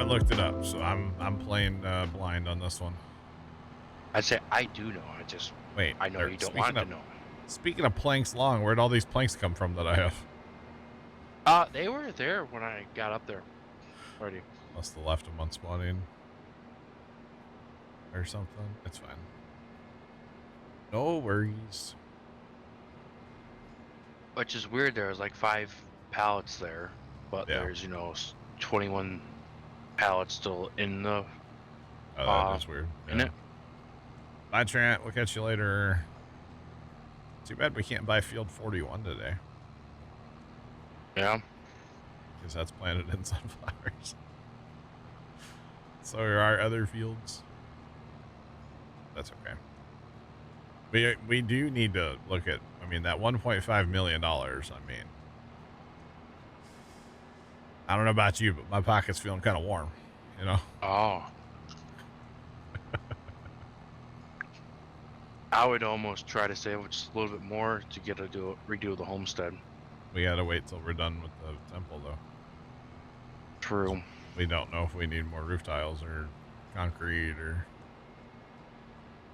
looked it up, so I'm playing blind on this one. I'd say I do know. Wait. I know you don't want to know. Speaking of planks long, where'd all these planks come from that I have? They were there when I got up there already. Must have left them on spawning or something. It's fine. No worries. Which is weird. There's like 5 pallets there, but there's 21 pallets still in the. Oh, that is weird. In it. Bye, Trent. We'll catch you later. Too bad we can't buy Field 41 today. Yeah. Because that's planted in sunflowers. So there are other fields. That's okay. We do need to look at, I mean, that $1.5 million, I mean, I don't know about you, but my pocket's feeling kind of warm, you know? Oh. I would almost try to save just a little bit more to get to redo the homestead. We gotta wait till we're done with the temple, though. True. We don't know if we need more roof tiles or concrete or...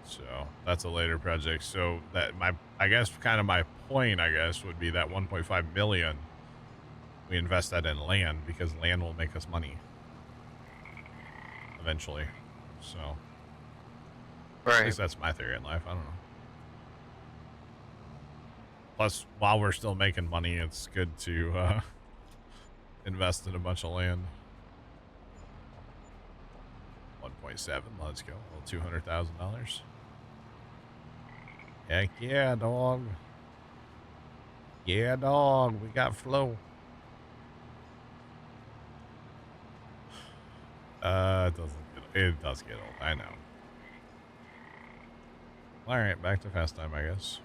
So that's a later project. So that I guess kind of my point, I guess, would be that 1.5 million. We invest that in land because land will make us money eventually. So right. At least that's my theory in life. I don't know. Plus, while we're still making money, it's good to invest in a bunch of land. 1.7. Let's go. Well, $200,000. Heck yeah, dog. Yeah, dog. We got flow. It does get old. I know. All right, back to fast time, I guess.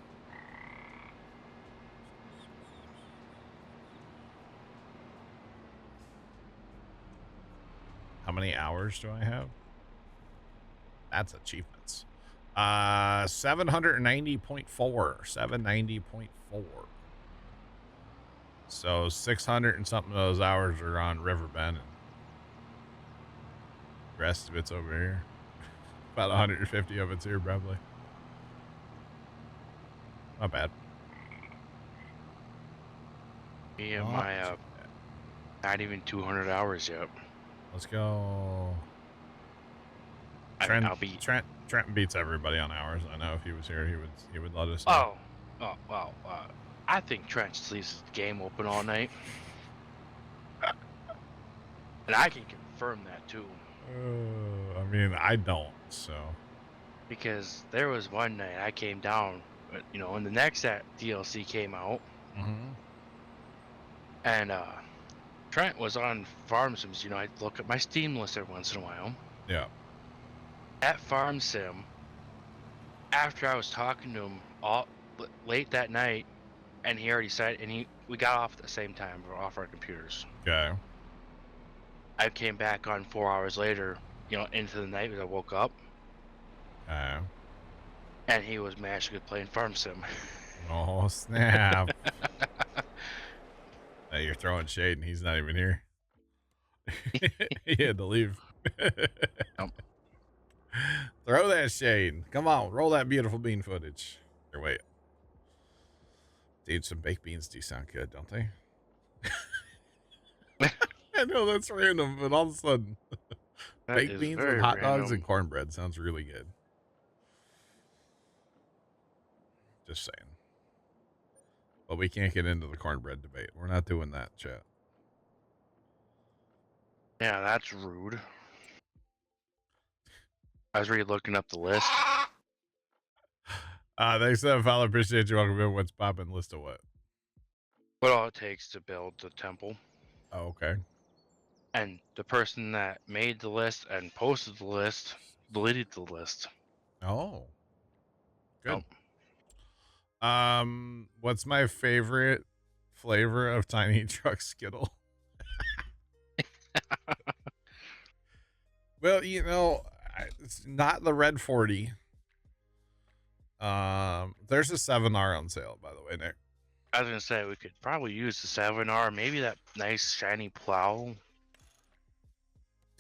How many hours do I have? That's achievements. 790.4. 790.4. So 600 and something of those hours are on Riverbend, and the rest of it's over here. About 150 of it's here, probably. Not bad. Yeah, my not even 200 hours yet. Let's go. Trent beats everybody on hours. I know if he was here, he would let us know. Oh, well, I think Trent just leaves the game open all night. And I can confirm that too. I mean, I don't, so. Because there was one night I came down, and the next DLC came out. Mm-hmm. And Trent was on Farm Sims. I look at my Steam list every once in a while. Yeah. At Farm Sim, after I was talking to him all late that night, and he already said, we got off at the same time. We're off our computers. Okay. I came back on 4 hours later, into the night because I woke up. Okay. And he was magically playing Farm Sim. Oh, snap. Hey, you're throwing shade and he's not even here. He had to leave. Throw that shade. Come on, roll that beautiful bean footage. Or wait. Dude, some baked beans do sound good, don't they? I know that's random, but all of a sudden, baked beans with hot dogs and cornbread sounds really good. Just saying. But we can't get into the cornbread debate. We're not doing that, chat. Yeah, that's rude. I was really looking up the list. Thanks for that, follow. Appreciate you. Welcome in. What's poppin'? List of what? What all it takes to build the temple. Oh, okay. And the person that made the list and posted the list deleted the list. Oh. Good. What's my favorite flavor of Tiny Truck Skittle? Well, it's not the red 40. There's a 7R on sale, by the way, Nick. I was gonna say we could probably use the 7R, maybe that nice shiny Plow.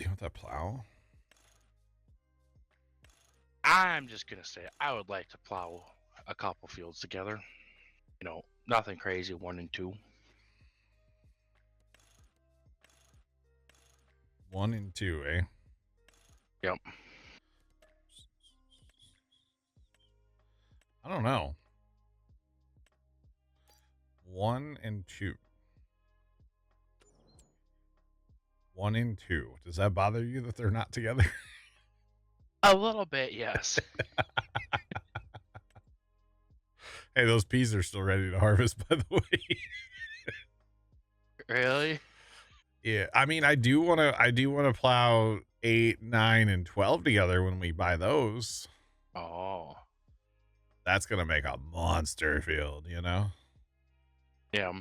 Do with that plow? I'm just gonna say I would like to plow a couple fields together. You know, nothing crazy, 1 and 2. 1 and 2, eh? Yep. I don't know. 1 and 2. 1 and 2. Does that bother you that they're not together? A little bit, yes. Hey, those peas are still ready to harvest, by the way. Really? Yeah, I mean, I do want to plow 8, 9, and 12 together when we buy those. Oh. That's gonna make a monster field, you know. Yeah.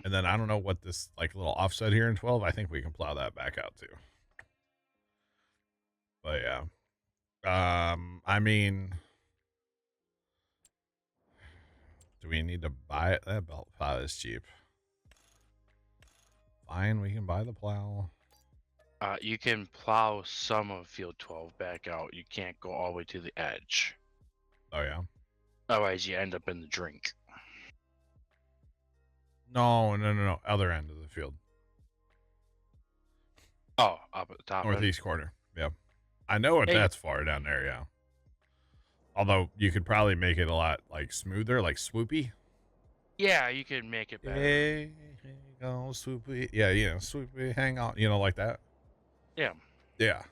And then I don't know what this like little offset here in 12. I think we can plow that back out too. But yeah, I mean, do we need to buy it? That belt plow is cheap. Fine, we can buy the plow. You can plow some of field 12 back out. You can't go all the way to the edge. Oh yeah. Otherwise, you end up in the drink. No. Other end of the field. Oh, up at the top. Northeast corner. Yeah. I know it. Hey. That's far down there. Yeah. Although you could probably make it a lot like smoother, like swoopy. Yeah, you can make it better. Hey, go swoopy. Yeah, swoopy. Hang on. Like that. Yeah. Yeah.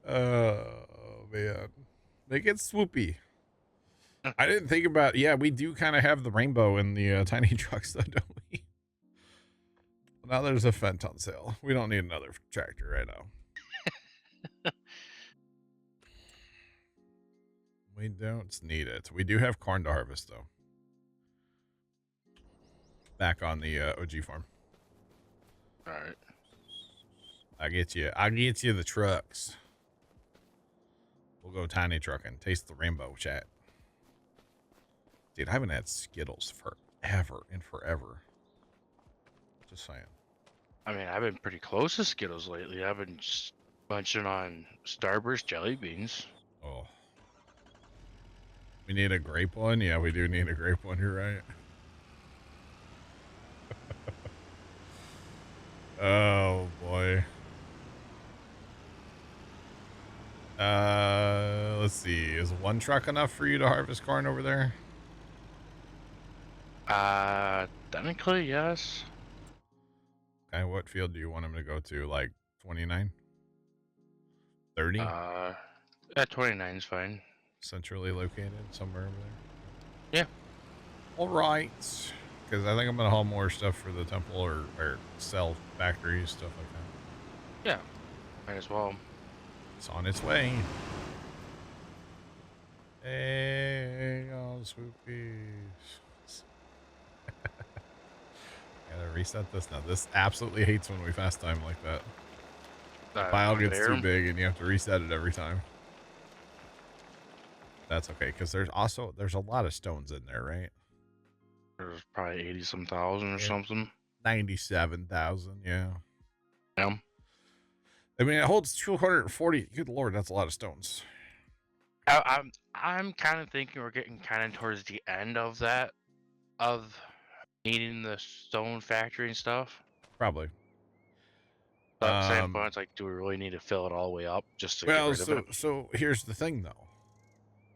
Oh man, make it swoopy. I didn't think about. Yeah, we do kind of have the rainbow in the tiny trucks, though, don't we? Now there's a Fent on sale. We don't need another tractor right now. We don't need it. We do have corn to harvest, though. Back on the OG farm. All right. I get you the trucks. We'll go tiny trucking. Taste the rainbow, chat. Dude, I haven't had Skittles forever and forever. Just saying. I mean, I've been pretty close to Skittles lately. I've been just munching on Starburst jelly beans. Oh. We need a grape one? Yeah, we do need a grape one. You're right. Oh, boy. Let's see. Is one truck enough for you to harvest corn over there? Technically, yes. Okay, what field do you want him to go to? Like 29? 30? At 29 is fine. Centrally located somewhere over there? Yeah. All right. Because I think I'm going to haul more stuff for the temple or sell factories, stuff like that. Yeah. Might as well. It's on its way. Hey, oh, swoopies. Gotta reset this now. This absolutely hates when we fast time like that. The file gets too big and you have to reset it every time. That's okay, because there's a lot of stones in there, right? There's probably 80-some thousand or something. 97,000, yeah. Yeah. I mean, it holds 240. Good lord, that's a lot of stones. I'm kind of thinking we're getting kind of towards the end of that, of needing the stone factory and stuff. Probably. But at the same point, it's like, do we really need to fill it all the way up just to get rid of it? So here's the thing, though.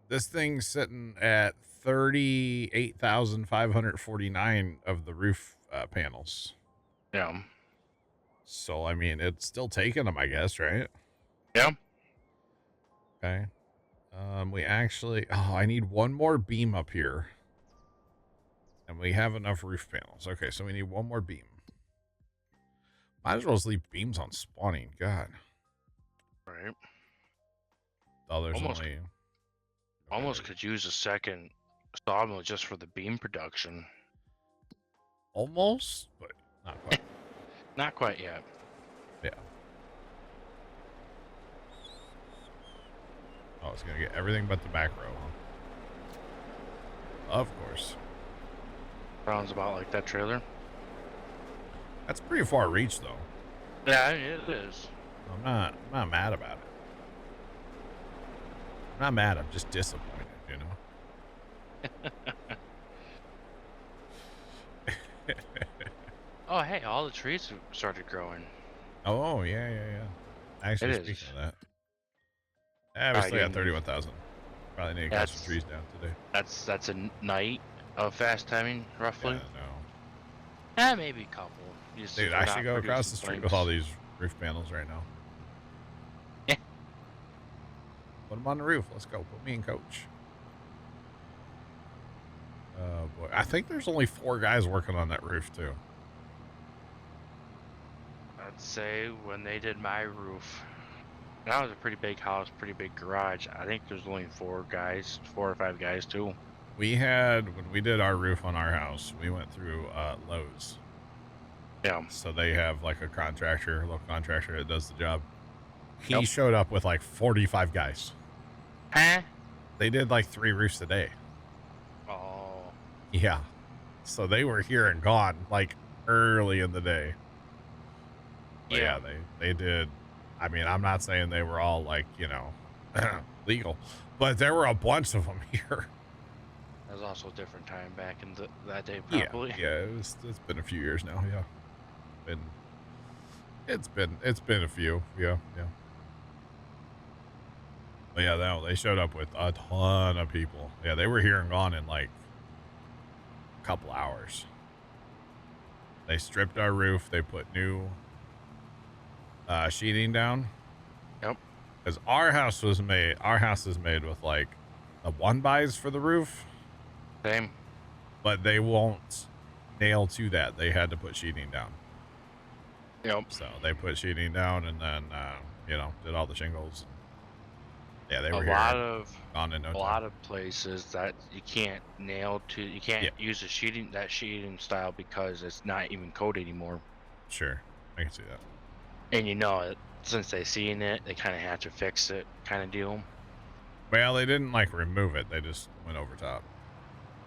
This thing's sitting at 38,549 of the roof panels. Yeah. So, I mean, it's still taking them, I guess, right? Yeah. Okay. We actually... Oh, I need one more beam up here. And we have enough roof panels. Okay, so we need one more beam. Might as well just leave beams on spawning. God. Right. Oh, there's almost could use a second sawmill just for the beam production. Almost, but not quite. Not quite yet. Yeah. Oh, it's gonna get everything but the back row, huh? Of course. Sounds about like that trailer. That's pretty far reach, though. Yeah, it is. I'm not mad about it. I'm not mad. I'm just disappointed, you know? Oh, hey, all the trees have started growing. Oh, yeah, yeah, yeah. It Actually, is. speaking of that, we Probably still got getting 31,000. Probably need to cut some trees down today. that's a night of fast timing, roughly. Yeah, no. Maybe a couple. Just Dude, if I we're should not go across producing the street with all planks. these roof panels right now. Yeah. Put them on the roof. Let's go. Put me in coach. Oh, boy. I think there's only 4 guys working on that roof, too. I'd say when they did my roof, that was a pretty big house, pretty big garage. I think there's only 4 or 5 guys too. We had, when we did our roof on our house, we went through Lowe's. Yeah. So they have like a local contractor that does the job. He Yep. showed up with like 45 guys. Huh? They did like 3 roofs a day. Oh. Yeah. So they were here and gone like early in the day. But yeah, they did. I mean, I'm not saying they were all like, you know, legal, but there were a bunch of them here. That was also a different time back in that day, probably. Yeah, it's been a few years now. Yeah. It's been a few. Yeah. But yeah, they showed up with a ton of people. Yeah, they were here and gone in like a couple hours. They stripped our roof. They put new sheeting down. Yep. Because our house is made with like a 1-bys for the roof. Same. But they won't nail to that. They had to put sheeting down. Yep. So they put sheeting down and then, did all the shingles. Yeah, they were a lot of places that you can't use that sheeting style because it's not even code anymore. Sure. I can see that. And since they seen it, they kind of have to fix it kind of deal. Well, they didn't like remove it. They just went over top.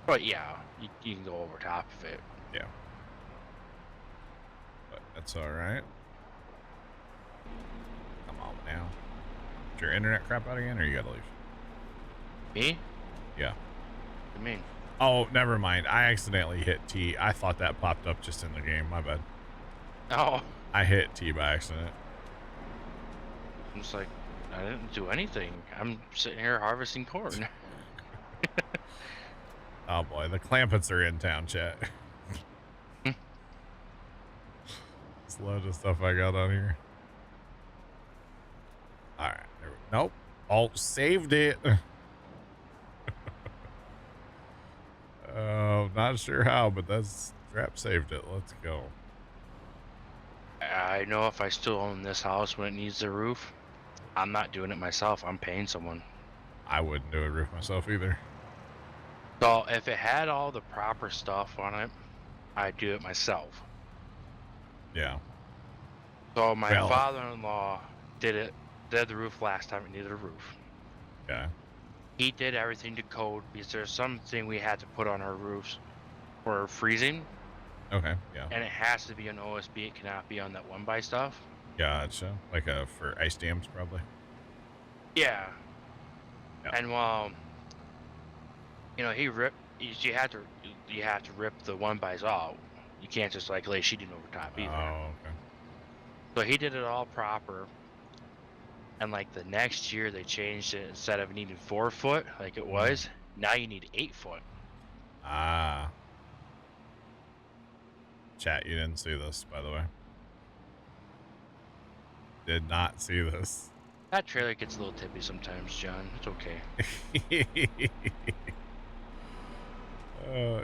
But yeah, you can go over top of it. Yeah. But that's all right. Come on now. Is your internet crap out again, or you gotta leave? Me? Yeah. What do you mean? Oh, never mind. I accidentally hit T. I thought that popped up just in the game. My bad. Oh. I hit T by accident. I'm just like, I didn't do anything. I'm sitting here harvesting corn. Oh boy, the Clampets are in town, chat. It's a load of stuff I got on here. All right. Nope. Oh, saved it. Not sure how, but Trap saved it. Let's go. I know if I still own this house when it needs a roof, I'm not doing it myself. I'm paying someone. I wouldn't do a roof myself either. So if it had all the proper stuff on it, I'd do it myself. Yeah. So my father-in-law did the roof last time it needed a roof. Yeah. He did everything to code because there's something we had to put on our roofs for freezing. Okay, yeah. And it has to be an OSB. It cannot be on that 1-by stuff. Gotcha. Like for ice dams, probably. Yeah. Yep. And you have to rip the 1-bys off. You can't just like lay sheeting over top either. Oh, okay. So he did it all proper. And like the next year they changed it. Instead of needing 4 foot like it was, now you need 8 foot. Ah. Chat, you didn't see this, by the way. Did not see this. That trailer gets a little tippy sometimes, John. It's okay.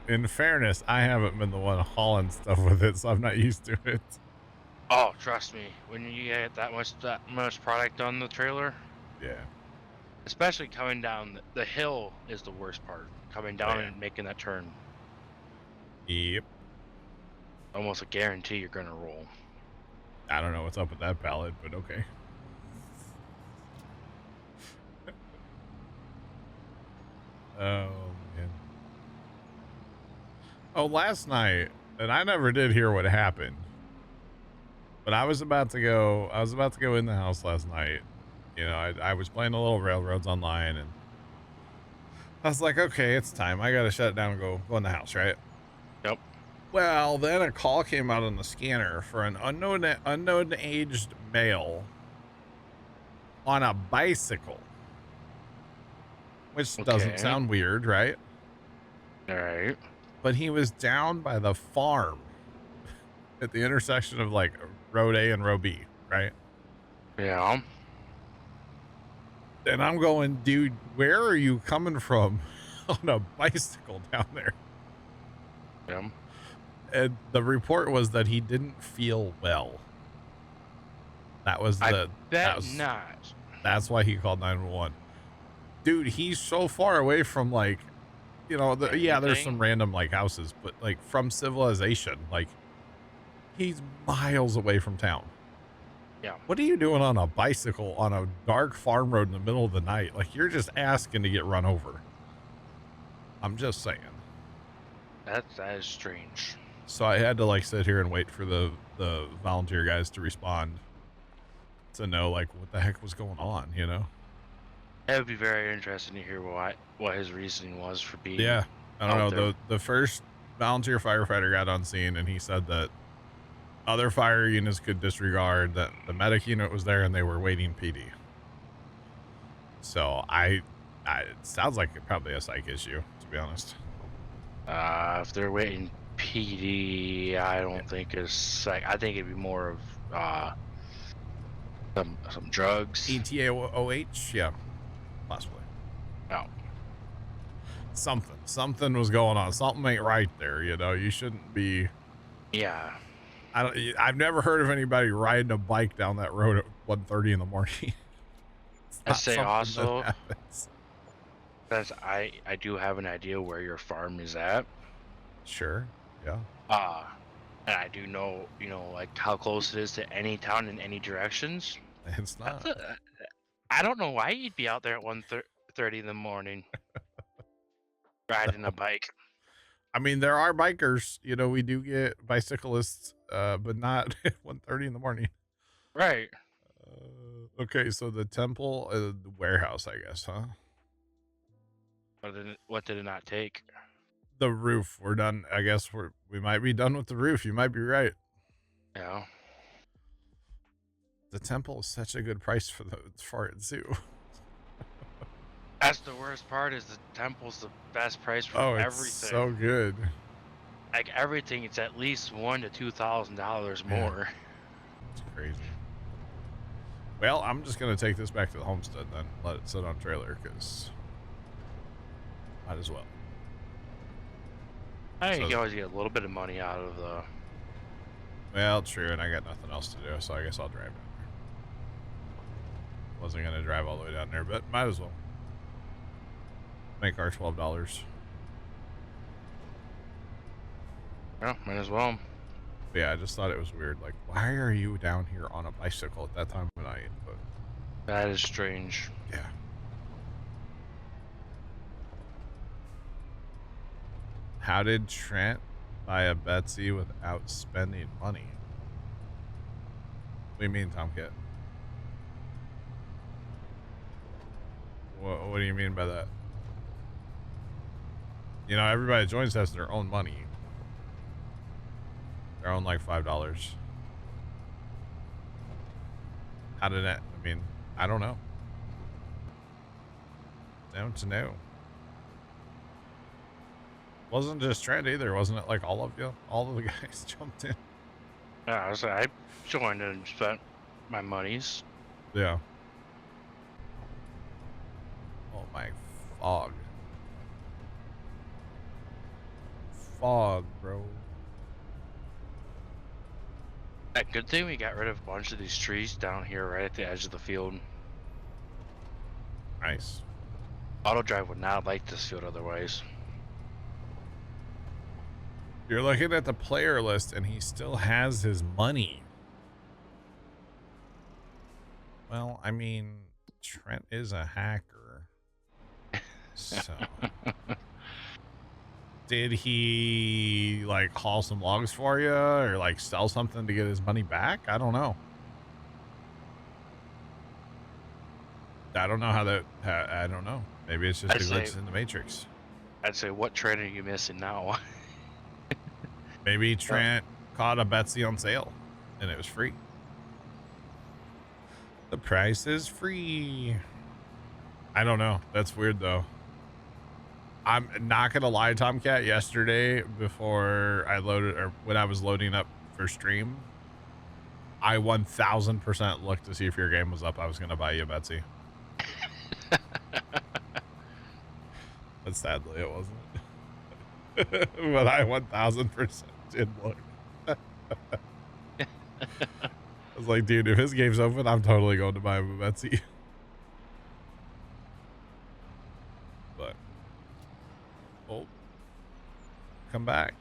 In fairness, I haven't been the one hauling stuff with it, so I'm not used to it. Oh, trust me. When you get that much product on the trailer, yeah. Especially coming down the hill is the worst part. Coming down and making that turn. Yep. Almost a guarantee you're gonna roll. I don't know what's up with that pallet, but okay. Oh, man. Oh, last night, and I never did hear what happened, But I was about to go. I was about to go in the house last night. You know, I was playing a little Railroads online, and I was like, okay, it's time. I gotta shut it down and go in the house, right? Yep. Well, then a call came out on the scanner for an unknown aged male on a bicycle, which doesn't Okay. sound weird, right? All right. But he was down by the farm at the intersection of like Road A and Road B, right? Yeah. And I'm going, dude, where are you coming from on a bicycle down there? Yeah. And the report was that he didn't feel well. That was I the bet not. that's why he called 911. Dude, he's so far away from like, you know, yeah, there's some Anything? random like houses, but like from civilization, like he's miles away from town. Yeah. What are you doing on a bicycle on a dark farm road in the middle of the night? Like you're just asking to get run over. I'm just saying. That is strange. So I had to like sit here and wait for the volunteer guys to respond to know like what the heck was going on, you know? It would be very interesting to hear what his reasoning was for being Yeah. I don't out know. there. The first volunteer firefighter got on scene and he said that other fire units could disregard that the medic unit was there and they were waiting PD. So it sounds like probably a psych issue, to be honest. If they're waiting PD, I don't think it's like. I think it'd be more of some drugs. ETAOH, yeah, possibly. No. Something was going on. Something ain't right there. You know, you shouldn't be. Yeah. I've never heard of anybody riding a bike down that road at 1:30 in the morning. It's I not say something also that happens. that I do have an idea where your farm is at. Sure. Yeah. Uh and I do know, like how close it is to any town in any directions. It's That's not. I don't know why you'd be out there at 1:30 in the morning riding a bike. I mean, there are bikers. You know, we do get bicyclists, but not at 1:30 in the morning. Right. Okay, so the temple, the warehouse, I guess, huh? What did it not take? The roof. We're done. I guess we might be done with the roof. You might be right. Yeah. The temple is such a good price for it too. That's the worst part is the temple's the best price for Oh, it's everything. so good. Like everything, it's at least $1,000 to $2,000 Yeah. more. It's crazy. Well, I'm just gonna take this back to the homestead then. Let it sit on trailer because might as well. I think So- you can always get a little bit of money out of the. Well, true, and I got nothing else to do, so I guess I'll drive down there. Wasn't gonna drive all the way down there, but might as well. Make our $12. Yeah, might as well. But yeah, I just thought it was weird. Like, why are you down here on a bicycle at that time of night? But That is strange. yeah. How did Trent buy a Betsy without spending money? What do you mean, Tomcat? What do you mean by that? You know, everybody that joins has their own money. Their own, like, $5. How did that? I mean, I don't know. Don't know. Wasn't just Trent either, wasn't it? Like all of you, all of the guys jumped in. Yeah, I joined and spent my monies. Yeah. Oh my fog. Fog, bro. That good thing we got rid of a bunch of these trees down here right at the edge of the field. Nice. Auto drive would not like this field otherwise. You're looking at the player list and he still has his money. Well, I mean, Trent is a hacker. So Did he like haul some logs for you or like sell something to get his money back? I don't know. I don't know how that. I don't know. Maybe it's just a glitch in the matrix. I'd say, what train are you missing now? Maybe Trent caught a Betsy on sale, and it was free. The price is free. I don't know. That's weird though. I'm not gonna lie, Tomcat. Yesterday, before I loaded, or when I was loading up for stream, I 1000% looked to see if your game was up. I was gonna buy you a Betsy. But sadly it wasn't. But I 1000% did look. I was like, dude, if his game's open, I'm totally going to buy him a Betsy. But oh, come back.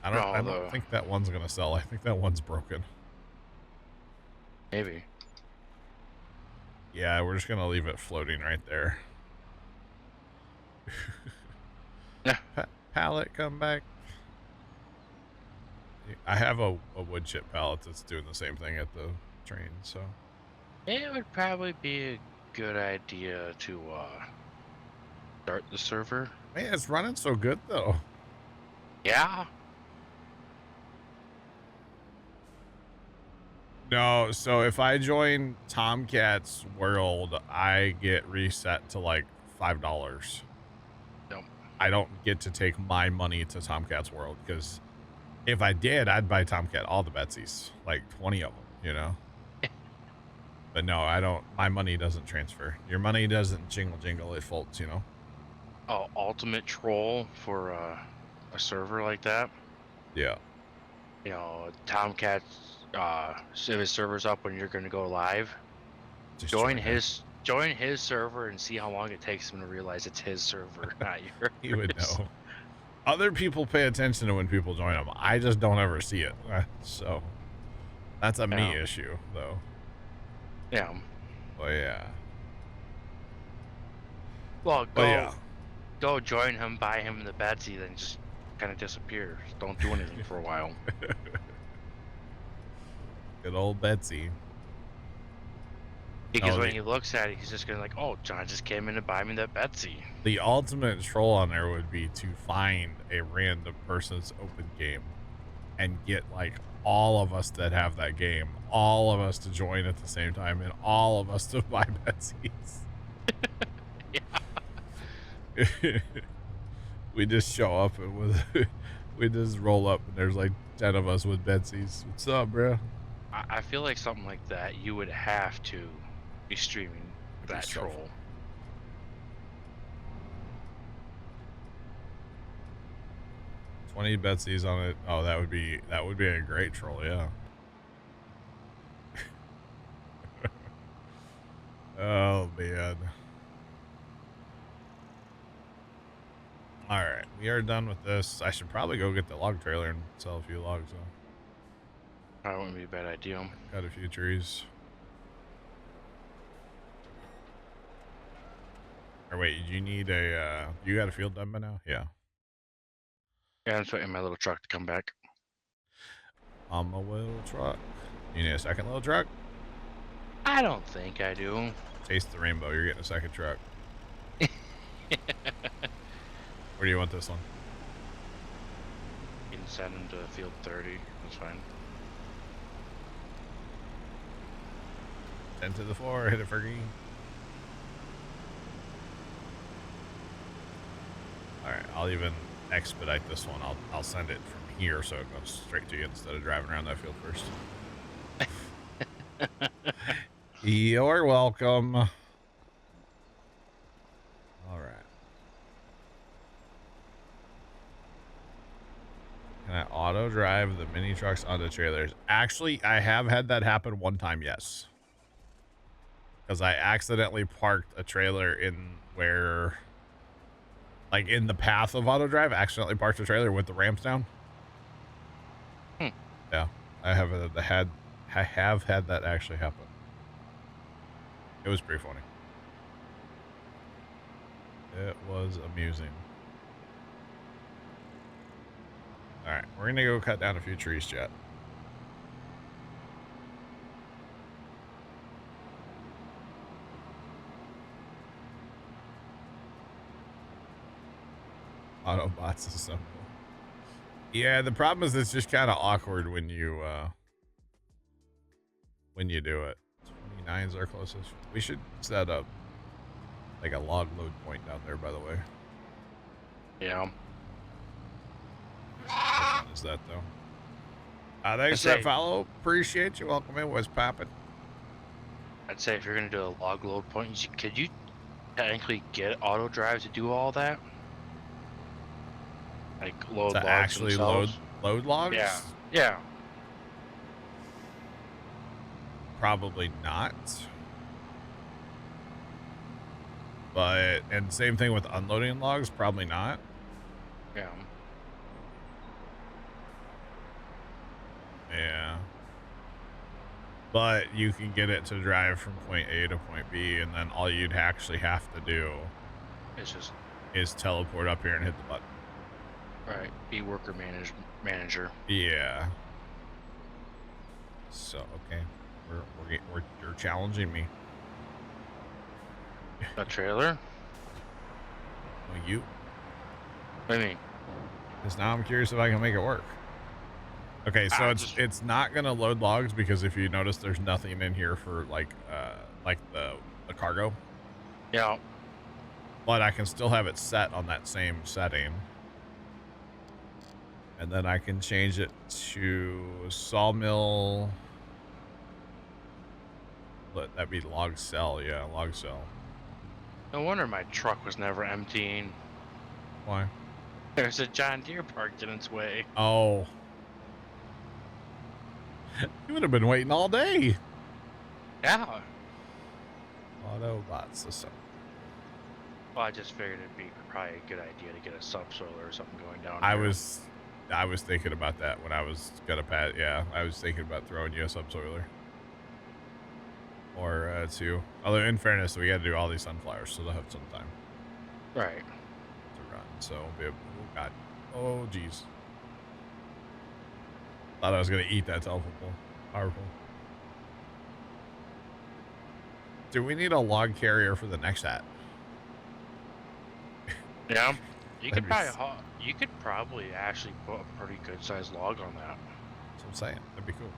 I don't think that one's gonna sell. I think that one's broken. Maybe. Yeah, we're just gonna leave it floating right there. Pallet, come back. I have a wood chip pallet that's doing the same thing at the train, so It would probably be a good idea to start the server. Man, it's running so good though. Yeah. No, so if I join Tomcat's world, I get reset to like $5. Nope. I don't get to take my money to Tomcat's world, because if I did, I'd buy Tomcat all the Betsies, like 20 of them, you know? But no, I don't. My money doesn't transfer. Your money doesn't jingle, it folds, you know? Oh, ultimate troll for a server like that? Yeah. You know, Tomcat's if his server's up when you're going to go live, Just join his server and see how long it takes him to realize it's his server, not yours. He would know. Other people pay attention to when people join them. I just don't ever see it. So that's a me issue, though. Yeah. Oh yeah. Well, go join him, buy him the Betsy, then just kind of disappear. Don't do anything for a while. Good old Betsy. Because when he looks at it, he's just gonna like, oh, John just came in to buy me that Betsy. The ultimate troll on there would be to find a random person's open game and get like all of us that have that game, all of us to join at the same time, and all of us to buy Betsies. Yeah. We just show up and we just roll up and there's like 10 of us with Betsies. What's up, bro? I feel like something like that, you would have to be streaming that troll. 20 Betsies on it. Oh, that would be a great troll, yeah. Oh man. All right, we are done with this. I should probably go get the log trailer and sell a few logs. That wouldn't be a bad idea. Got a few trees. Or wait, you need a, you got a field done by now? Yeah. Yeah, I'm just waiting my little truck to come back. On my little truck. You need a second little truck? I don't think I do. Taste the rainbow. You're getting a second truck. Where do you want this one? You can send him to field 30. That's fine. 10 to the floor. Hit it for green. All right, I'll even expedite this one. I'll send it from here so it goes straight to you instead of driving around that field first. You're welcome. All right. Can I auto drive the mini trucks onto trailers? Actually, I have had that happen one time, yes. Because I accidentally parked a trailer in where, like in the path of auto drive, accidentally parked a trailer with the ramps down. Yeah, I have had that actually happen. It was pretty funny. It was amusing. All right, we're gonna go cut down a few trees, chat. Autobots assemble. Yeah, the problem is it's just kind of awkward when you do it. 29 is our closest. We should set up like a log load point down there, by the way. Yeah. What is that though? Thanks for that follow. Appreciate you. Welcome in. What's poppin'? I'd say if you're gonna do a log load point, could you technically get auto drive to do all that? Like load To logs actually themselves? load logs? Yeah. Yeah. Probably not. But and same thing with unloading logs, probably not. Yeah. Yeah. But you can get it to drive from point A to point B, and then all you'd actually have to do is teleport up here and hit the button. Right. Be worker manager. Yeah. So okay, you're challenging me. A trailer? Well, you. What do you mean? Because now I'm curious if I can make it work. Okay, so it's not gonna load logs because if you notice, there's nothing in here for like the cargo. Yeah. But I can still have it set on that same setting. And then I can change it to sawmill. That'd be log cell. Yeah, log cell. No wonder my truck was never emptying. Why? There's a John Deere parked in its way. Oh. You would have been waiting all day. Yeah. Autobots assemble. Well, I just figured it'd be probably a good idea to get a subsoiler or something going down. I was thinking about that when I was gonna pat. Yeah, I was thinking about throwing you a subsoiler or two. Although in fairness, we got to do all these sunflowers, so they'll have some time. Right. To run. So we'll be able, oh god. Oh geez. Thought I was gonna eat that teleport. Powerful. Do we need a log carrier for the next hat? Yeah. You could probably actually put a pretty good sized log on that. That's what I'm saying. That'd be cool.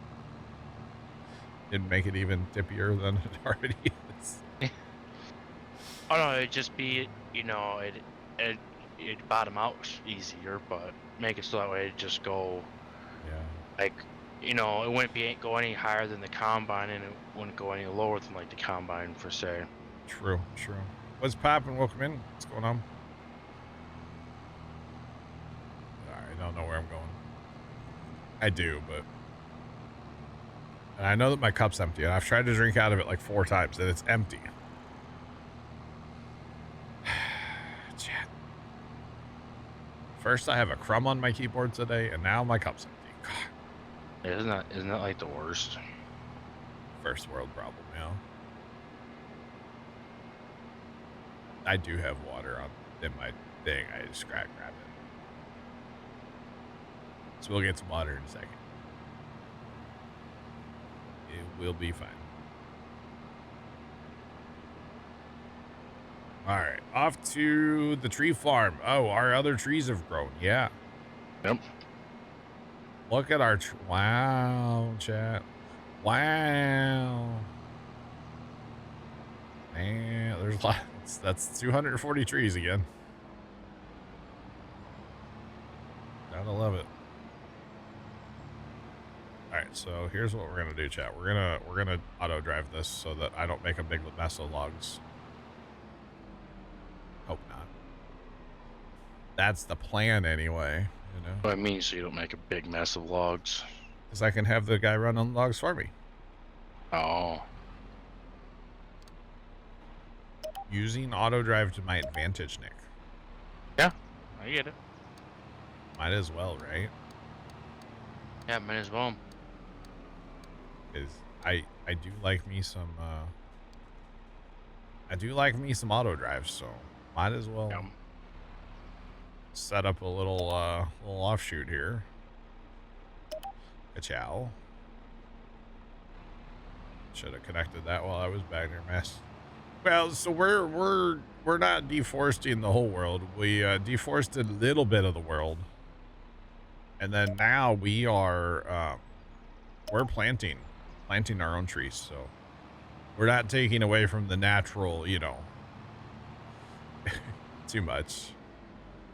It'd make it even tippier than it already is. Oh no, it'd just be, it'd bottom out easier, but make it so that way it'd just go. Yeah. Like, it wouldn't go any higher than the combine, and it wouldn't go any lower than like the combine per se. True. What's poppin'? Welcome in. What's going on? I don't know where I'm going. I do, but and I know that my cup's empty, and I've tried to drink out of it like 4 times, and it's empty. Chat. First, I have a crumb on my keyboard today, and now my cup's empty. God. Isn't that like the worst? First world problem, yeah. I do have water in my thing. I just grab it. So we'll get some water in a second. It will be fine. All right, off to the tree farm. Oh, our other trees have grown. Yeah. Yep. Look at our wow, chat. Wow. Man, there's lots. That's 240 trees again. Gotta love it. All right, so here's what we're gonna do, chat. We're gonna auto drive this so that I don't make a big mess of logs. Hope not. That's the plan, anyway. What it means, so you don't make a big mess of logs. Because I can have the guy run on the logs for me. Oh. Using auto drive to my advantage, Nick. Yeah, I get it. Might as well, right? Yeah, might as well. Because I do like me some auto drive, so Might as well set up a little offshoot here. Ka-chow. Should have connected that while I was back there, mess. Well, so we're not deforesting the whole world. We deforested a little bit of the world, and then now we are we're planting our own trees. So we're not taking away from the natural, you know, too much.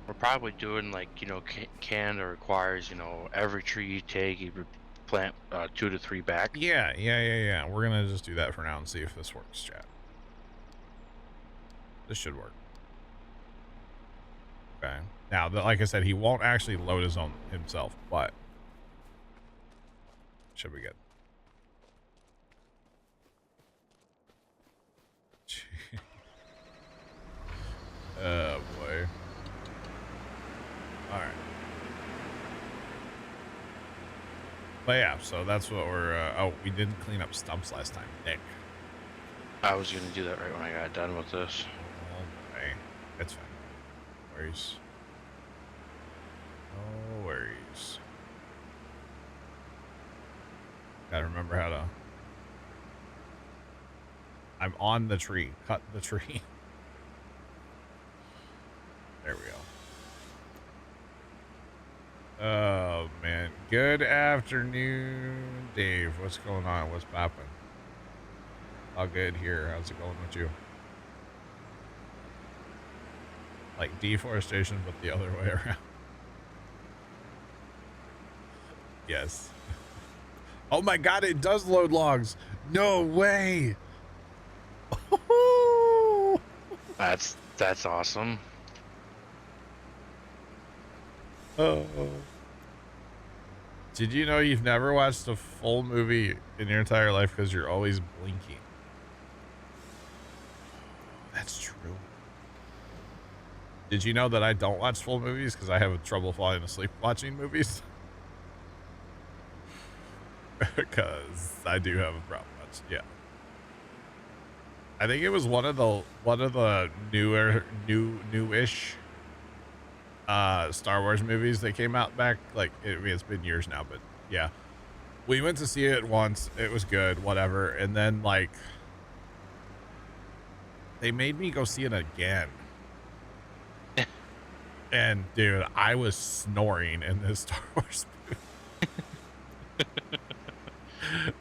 We're probably doing like, you know, Canada requires, you know, every tree you take, you plant 2 to 3 back. Yeah. We're gonna just do that for now and see if this works, chat. This should work. Okay. Now, like I said, he won't actually load his own himself, but should be good. Oh boy. All right. But yeah, so that's what we're. Oh, we didn't clean up stumps last time, Nick. I was gonna do that right when I got done with this. Oh boy, it's fine. No worries. No worries. Gotta remember how to. I'm on the tree. Cut the tree. There we go. Oh man. Good afternoon, Dave. What's going on? What's poppin'? All good here. How's it going with you? Like deforestation, but the other way around. Yes. Oh my god, it does load logs. No way. That's awesome. Oh. Did you know you've never watched a full movie in your entire life because you're always blinking? That's true. Did you know that I don't watch full movies because I have trouble falling asleep watching movies? Because I do have a problem. Yeah. I think it was one of the newish Star Wars movies that came out back, like, it's been years now, but yeah, we went to see it once. It was good, whatever, and then like they made me go see it again. And dude, I was snoring in this Star Wars movie.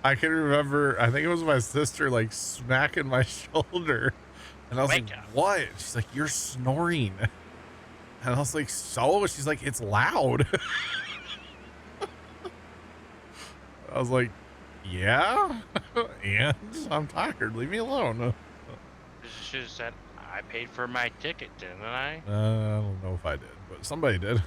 I can remember, I think it was my sister like smacking my shoulder, and I was like, what? She's like, you're snoring. And I was like, so? She's like, it's loud. I was like, yeah? And I'm tired. Leave me alone. You should have said, I paid for my ticket, didn't I? I don't know if I did, but somebody did.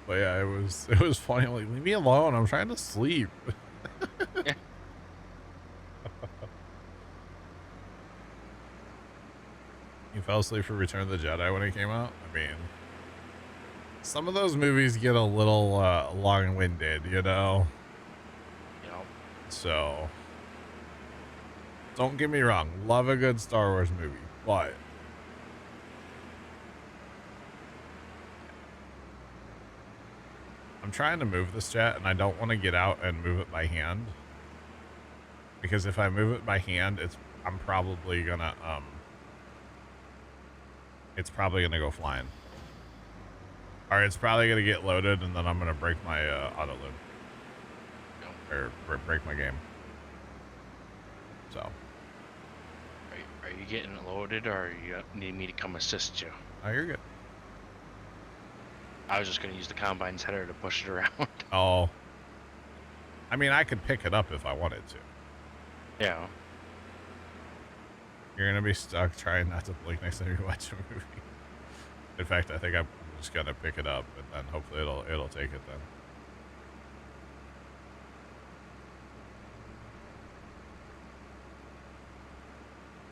But yeah, it was funny. I'm like, leave me alone. I'm trying to sleep. You fell asleep for Return of the Jedi when it came out? I mean, some of those movies get a little long-winded, you know? Yep. So, don't get me wrong. Love a good Star Wars movie, but I'm trying to move this chat, and I don't want to get out and move it by hand. Because if I move it by hand, I'm probably gonna, it's probably gonna go flying. Or it's probably gonna get loaded, and then I'm gonna break my auto load. Or break my game. So. Are you getting it loaded, or you need me to come assist you? Oh, you're good. I was just gonna use the combine's header to push it around. Oh. I mean, I could pick it up if I wanted to. Yeah. You're gonna be stuck trying not to blink next time you watch a movie. In fact, I think I'm just gonna pick it up, and then hopefully it'll take it then.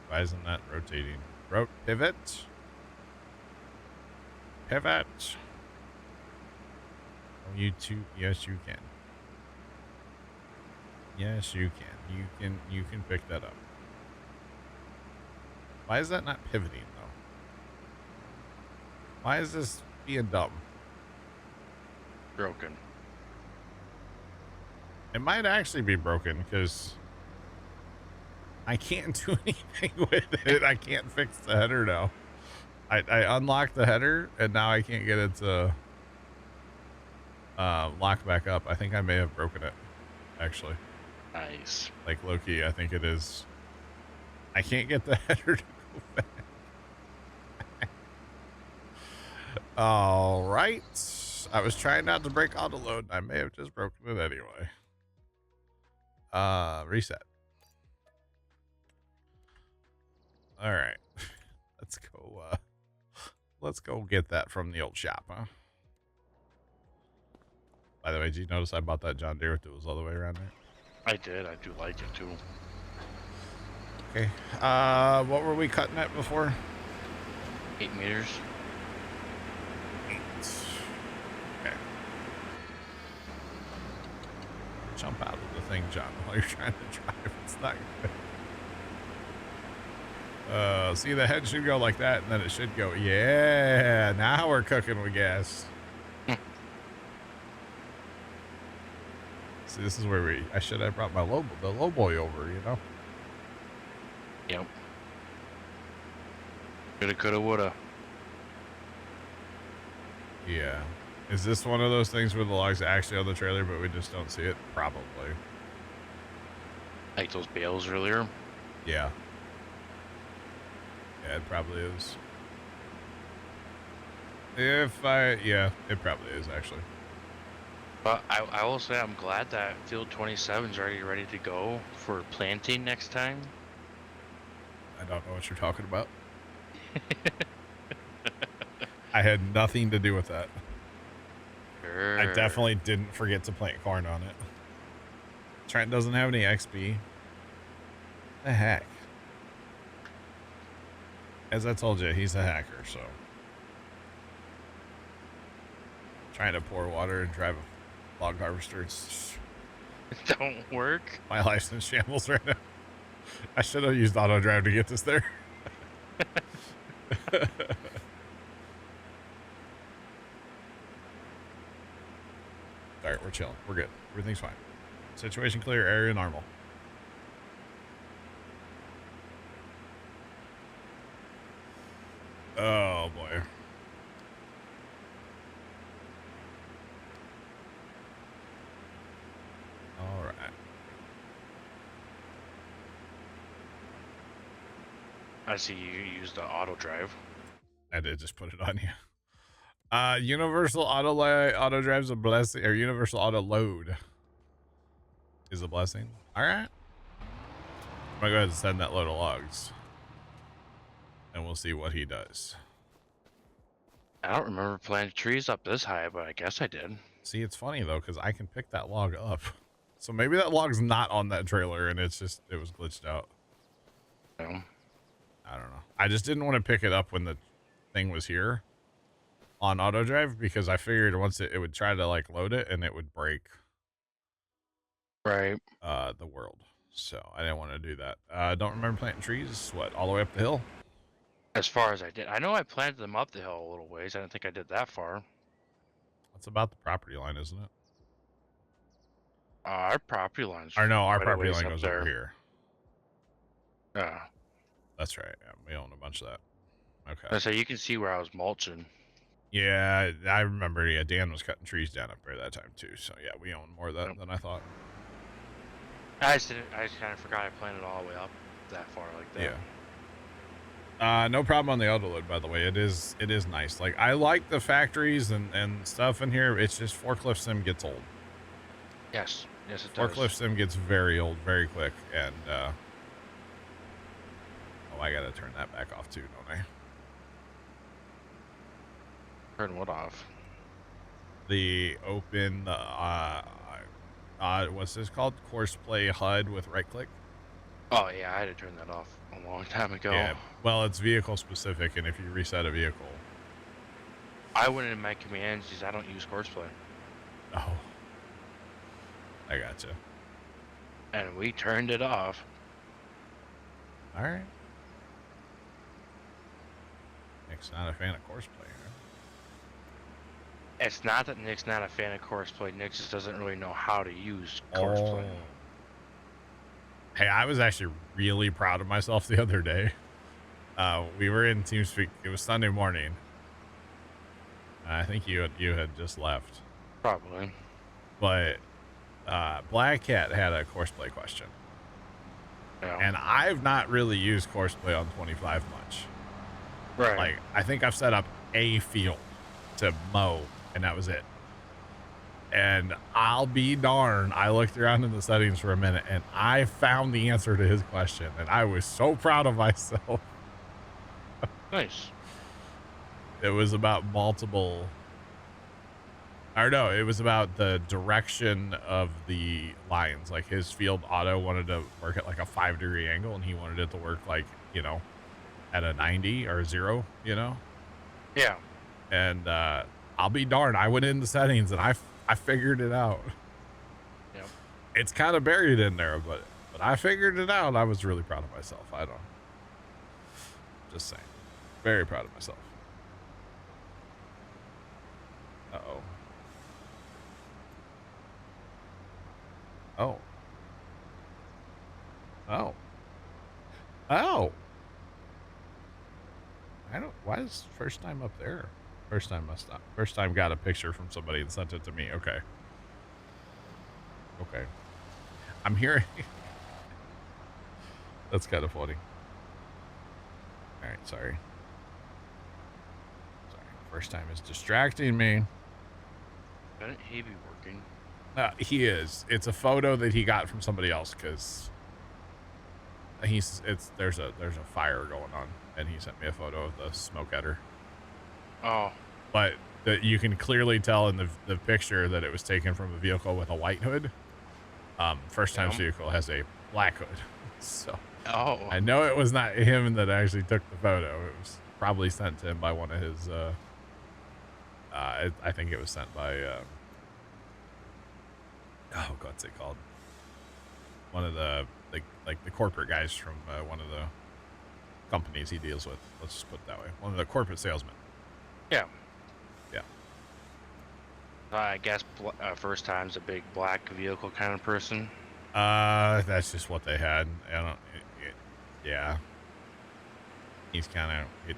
Why isn't that rotating? Pivot. Pivot. Oh, you too. Yes, you can. Yes, you can. You can pick that up. Why is that not pivoting though? Why is this being dumb? Broken. It might actually be broken because I can't do anything with it. I can't fix the header now. I unlocked the header and now I can't get it to lock back up. I think I may have broken it, actually. Nice. Like low-key, I think it is. I can't get the header to go back. All right. I was trying not to break auto load. I may have just broken it anyway. Reset. All right. Let's go get that from the old shop, huh? By the way, did you notice I bought that John Deere with wheels all the way around there? I did. I do like it too. Okay. What were we cutting at before? 8 meters. 8. Okay. Jump out of the thing, John, while you're trying to drive. It's not good. See, the head should go like that, and then it should go. Yeah, now we're cooking with gas. See, this is where I should have brought the low boy over, you know? Yep. Coulda, woulda. Yeah. Is this one of those things where the log's actually on the trailer, but we just don't see it? Probably. Like those bales earlier. Yeah. Yeah, it probably is. Yeah, it probably is, actually. But I will say I'm glad that Field 27 is already ready to go for planting next time. I don't know what you're talking about. I had nothing to do with that. Sure. I definitely didn't forget to plant corn on it. Trent doesn't have any XP. The heck? As I told you, he's a hacker, so. Trying to pour water and drive a log harvester. It don't work. My life's in shambles right now. I should have used auto drive to get this there. All right, we're chilling. We're good. Everything's fine. Situation clear, area normal. Oh, boy. All right. I see you used the auto drive. I did just put it on you. Universal auto drive's a blessing, or universal auto load is a blessing. All right. I'm gonna go ahead and send that load of logs, and we'll see what he does. I don't remember planting trees up this high, but I guess I did. See, it's funny though, because I can pick that log up. So maybe that log's not on that trailer, and it was glitched out. No. I don't know. I just didn't want to pick it up when the thing was here on auto drive, because I figured once it would try to like load it and it would break Right. the world. So I didn't want to do that. Don't remember planting trees. What, all the way up the hill? As far as I did. I know I planted them up the hill a little ways. I didn't think I did that far. That's about the property line, isn't it? Our property line's Or no, our quite a property ways line up goes there. over here. Yeah. That's right. Yeah, we own a bunch of that. I Okay. say you can see where I was mulching. Yeah, I remember. Yeah, Dan was cutting trees down up there that time too. So yeah, we own more of that than I thought. I just kind of forgot I planted all the way up that far like that. Yeah. No problem on the auto load, by the way. It is nice. Like, I like the factories and stuff in here. It's just Forklift Sim gets old. Yes. Yes, it does. Forklift Sim gets very old very quick, and oh, I gotta turn that back off too, don't I? Turn what off? The open what's this called? Course play HUD with right click. Oh yeah, I had to turn that off a long time ago. Yeah, well, it's vehicle specific, and if you reset a vehicle, I went in my commands because I don't use Courseplay. oh, I gotcha. and we turned it off. All right. Nick's not a fan of courseplay, huh? It's not that Nick's not a fan of courseplay. Nick just doesn't really know how to use courseplay. Oh. Hey, I was actually really proud of myself the other day. We were in TeamSpeak. It was Sunday morning. I think you had just left. Probably. But Black Cat had a courseplay question. Yeah. And I've not really used courseplay on 25 much. Right. Like, I think I've set up a field to mow, and that was it. And I'll be darned, I looked around in the settings for a minute, and I found the answer to his question, and I was so proud of myself. Nice. It was about multiple... Or no, it was about the direction of the lines. Like, his field auto wanted to work at like a 5-degree angle, and he wanted it to work like, you know, at a 90 or a 0, you know? Yeah. And I'll be darned, I went in the settings and I figured it out. Yep. It's kind of buried in there, but I figured it out. I was really proud of myself. I don't... Just saying. Very proud of myself. Uh-oh. Oh. Oh. Oh. I don't... Why is first time up there? First time must not. First time got a picture from somebody and sent it to me. Okay. Okay. I'm hearing... That's kind of funny. All right, sorry. Sorry. First time is distracting me. Shouldn't he be working? He is. It's a photo that he got from somebody else because there's a fire going on, and he sent me a photo of the smoke header. Oh. But you can clearly tell in the picture that it was taken from a vehicle with a white hood. First time's vehicle has a black hood, so I know it was not him that actually took the photo. It was probably sent to him by one of his. I think it was sent by. What's it called? One of the the corporate guys from one of the companies he deals with. Let's just put it that way. One of the corporate salesmen. Yeah. Yeah. I guess first time's a big black vehicle kind of person. That's just what they had. I don't. Yeah. He's kind of.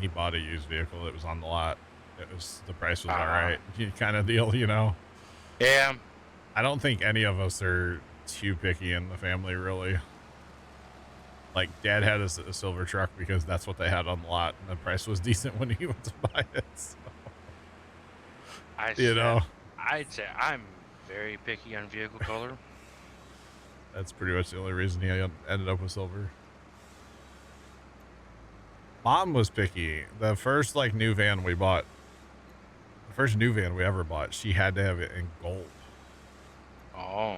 He bought a used vehicle that was on the lot. The price was all right. Kind of deal, you know. Yeah. I don't think any of us are too picky in the family, really. Like, Dad had a silver truck because that's what they had on the lot, and the price was decent when he went to buy it. So. I'd say I'm very picky on vehicle color. That's pretty much the only reason he ended up with silver. Mom was picky. The first new van we bought, the first new van we ever bought, she had to have it in gold. Oh.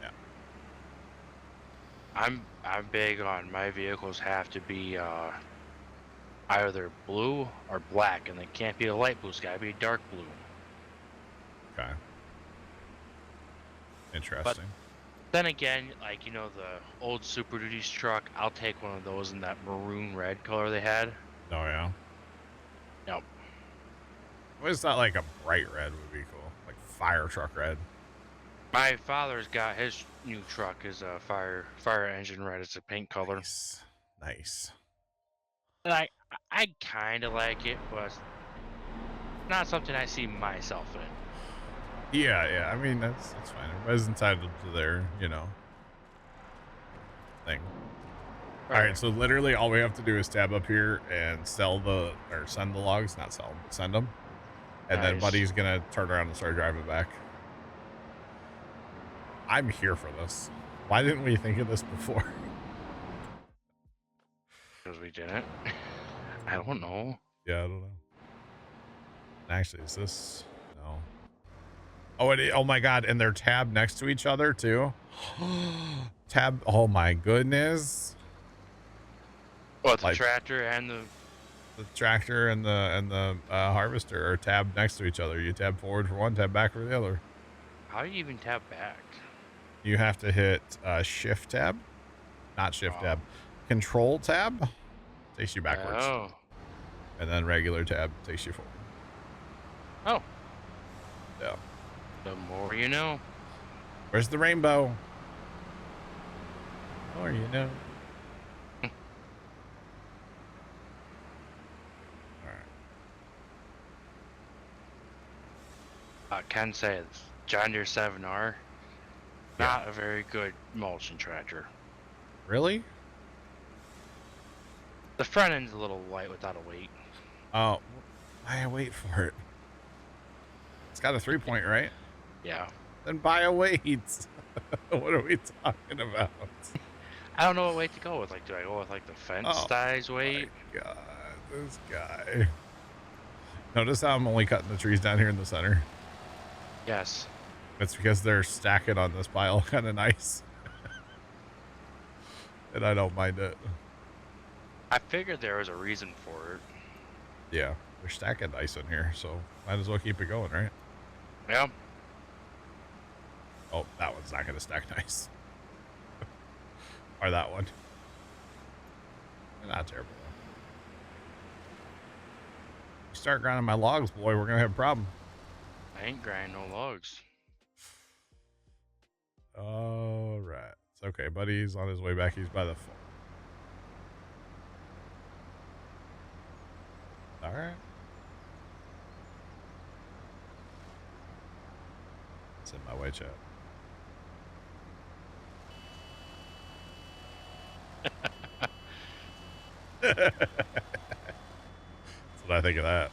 Yeah. I'm big on my vehicles have to be either blue or black, and they can't be a light blue. It's got to be dark blue. Okay. Interesting. But then again, like, you know, the old Super Duties truck, I'll take one of those in that maroon red color they had. Oh, yeah? Yep. Well, it's not like a bright red would be cool. Like fire truck red. My father's got his new truck is a fire engine red. It's a paint color. Nice. And I kind of like it, but it's not something I see myself in. Yeah. I mean, that's fine. Everybody's entitled to their, thing. All right, so literally all we have to do is tab up here and send the logs, not sell them, send them. And then Buddy's going to turn around and start driving back. I'm here for this. Why didn't we think of this before? Because we didn't. I don't know. Yeah, I don't know. Actually, is this... No. Oh my God, and they're tabbed next to each other, too? Tab... Oh, my goodness. What, the tractor and the... The tractor and the harvester are tabbed next to each other. You tab forward for one, tab back for the other. How do you even tab back? you have to hit shift tab, not shift tab, control tab takes you backwards, Oh. and then regular tab takes you forward. Oh. Yeah. The more you know. Where's the rainbow? The more you know. All right. I can say this. John Deere 7R, not a very good mulching tractor. Really? The front end's a little light without a weight. Oh, I wait for it. It's got a 3-point, right? Yeah. Then buy a weight. What are we talking about? I don't know what weight to go with. Like, do I go with like the fence size weight? My God, this guy. Notice how I'm only cutting the trees down here in the center? Yes. It's because they're stacking on this pile kind of nice. And I don't mind it. I figured there was a reason for it. Yeah, they're stacking nice in here, so might as well keep it going, right? Yeah. Oh, that one's not going to stack nice. Or that one. Not terrible. You start grinding my logs, boy, we're going to have a problem. I ain't grinding no logs. All right. It's okay, buddy. He's on his way back. He's by the phone. All right. It's in my way, chat. That's what I think of that.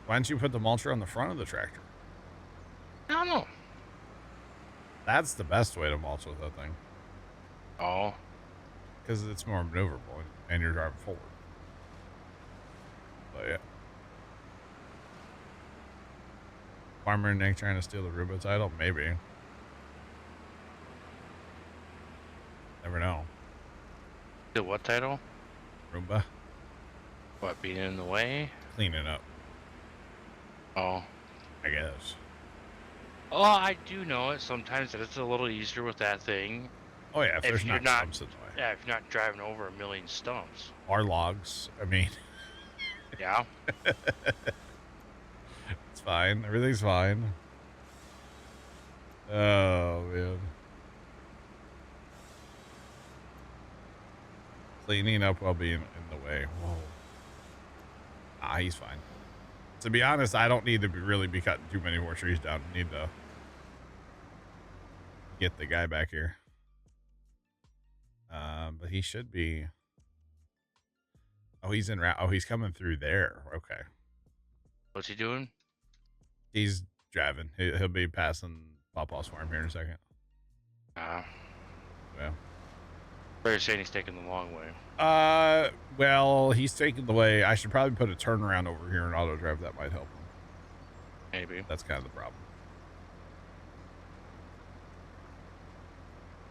Why don't you put the mulcher on the front of the tractor? I don't know. That's the best way to mulch with that thing. Oh. Because it's more maneuverable and you're driving forward. But yeah. Farmer Nick trying to steal the Ruba title? Maybe. Never know. The what title? Roomba. What, being in the way? Cleaning up, Oh. I guess. Oh, I do know it. Sometimes it's a little easier with that thing. Oh yeah, if there's you're not stumps in the way. Yeah, if you're not driving over a million stumps. Or logs. I mean. Yeah. It's fine. Everything's fine. Oh, man. Cleaning up while being in the way. Whoa. Ah, he's fine. To be honest, I don't need to really be cutting too many more trees down. I need to get the guy back here. But he should be. Oh, he's en route. Oh, he's coming through there. Okay. What's he doing? He's driving. He'll be passing Pawpaw's farm here in a second. Yeah. Well, you're saying he's taking the long way. well, he's taking the way. I should probably put a turnaround over here in auto drive. That might help him. Maybe. That's kind of the problem.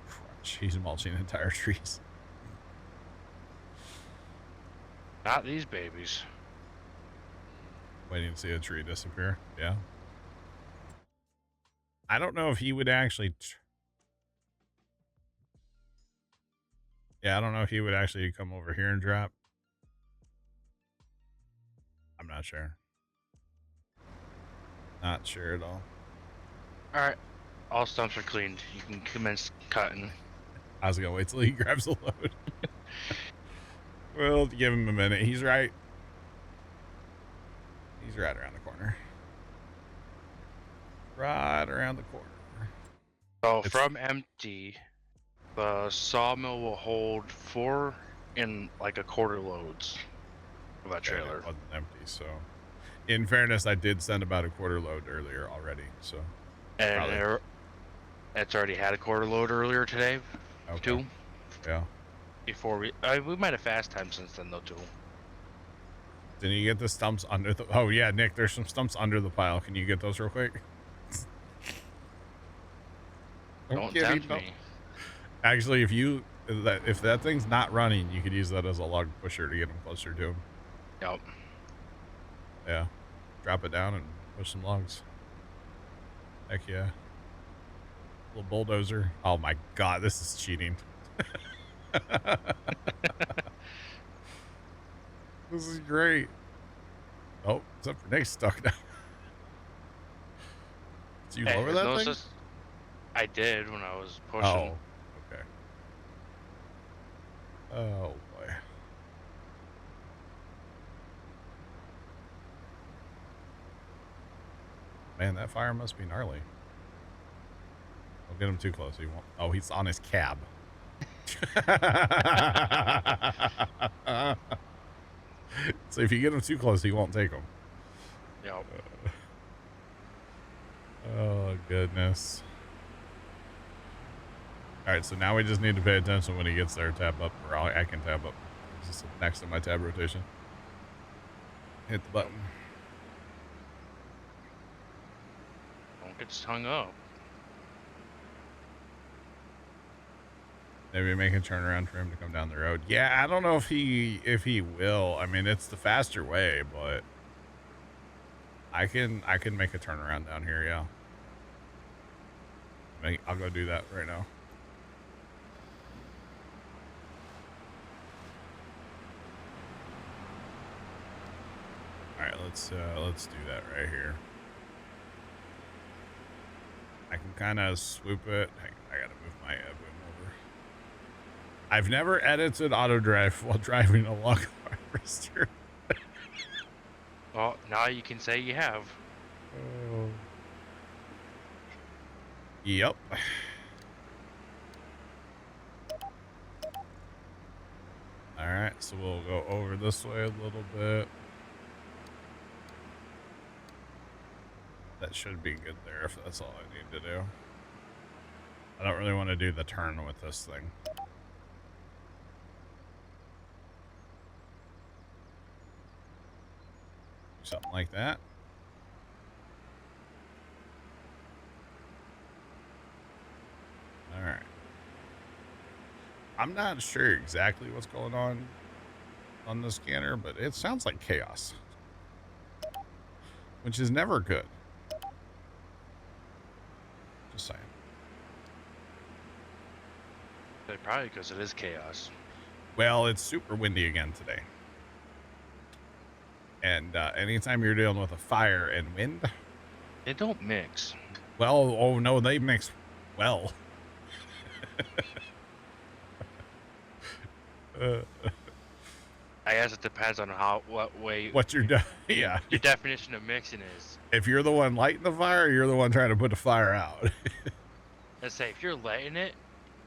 Crunch. He's mulching entire trees. Not these babies. Waiting to see a tree disappear. Yeah. I don't know if he would actually. Yeah, I don't know if he would actually come over here and drop. I'm not sure. Not sure at all. Alright. All stumps are cleaned. You can commence cutting. I was going to wait till he grabs the load. We'll give him a minute. He's right. He's right around the corner. Right around the corner. So from empty, the sawmill will hold 4 and like a quarter loads of that trailer. It wasn't empty, so in fairness, I did send about a quarter load earlier already. So and it's already had a quarter load earlier today, too. Yeah. Before we might have fast time since then though too. Didn't you get the stumps under the? Oh yeah, Nick, there's some stumps under the pile. Can you get those real quick? Don't tempt me. Actually, if that thing's not running, you could use that as a log pusher to get them closer to him. Yep. Yeah. Drop it down and Push some logs. Heck yeah. Little bulldozer. Oh my god, this is cheating. This is great. Oh, except for Nick's stuck now. Did you Hey, lower that no, it's thing? just I did when I was pushing. Oh, okay. Oh boy. Man, that fire must be gnarly. Don't get him too close. He won't. Oh, he's on his cab. So if you get him too close, he won't take him. Yep. Oh, goodness. All right, so now we just need to pay attention when he gets there. Tab up, or I can tab up. It's just next to my tab rotation. Hit the button. Don't get hung up. Maybe make a turnaround for him to come down the road. Yeah, I don't know if he will. I mean, it's the faster way, but I can make a turnaround down here. Yeah, I'll go do that right now. All right, let's do that right here. I can kind of swoop it. I gotta move my boom over. I've never edited auto drive while driving a log harvester. Well, now you can say you have. Oh. Yep. All right, so we'll go over this way a little bit. That should be good there if that's all I need to do. I don't really want to do the turn with this thing. Something like that. All right. I'm not sure exactly what's going on the scanner, but it sounds like chaos, which is never good. Just saying. Probably because it is chaos. Well, it's super windy again today. And anytime you're dealing with a fire and wind, They don't mix. well, oh no, they mix well. I guess it depends on what way. What you're yeah. Your definition of mixing is. If you're the one lighting the fire, you're the one trying to put the fire out. Let's say if you're lighting it,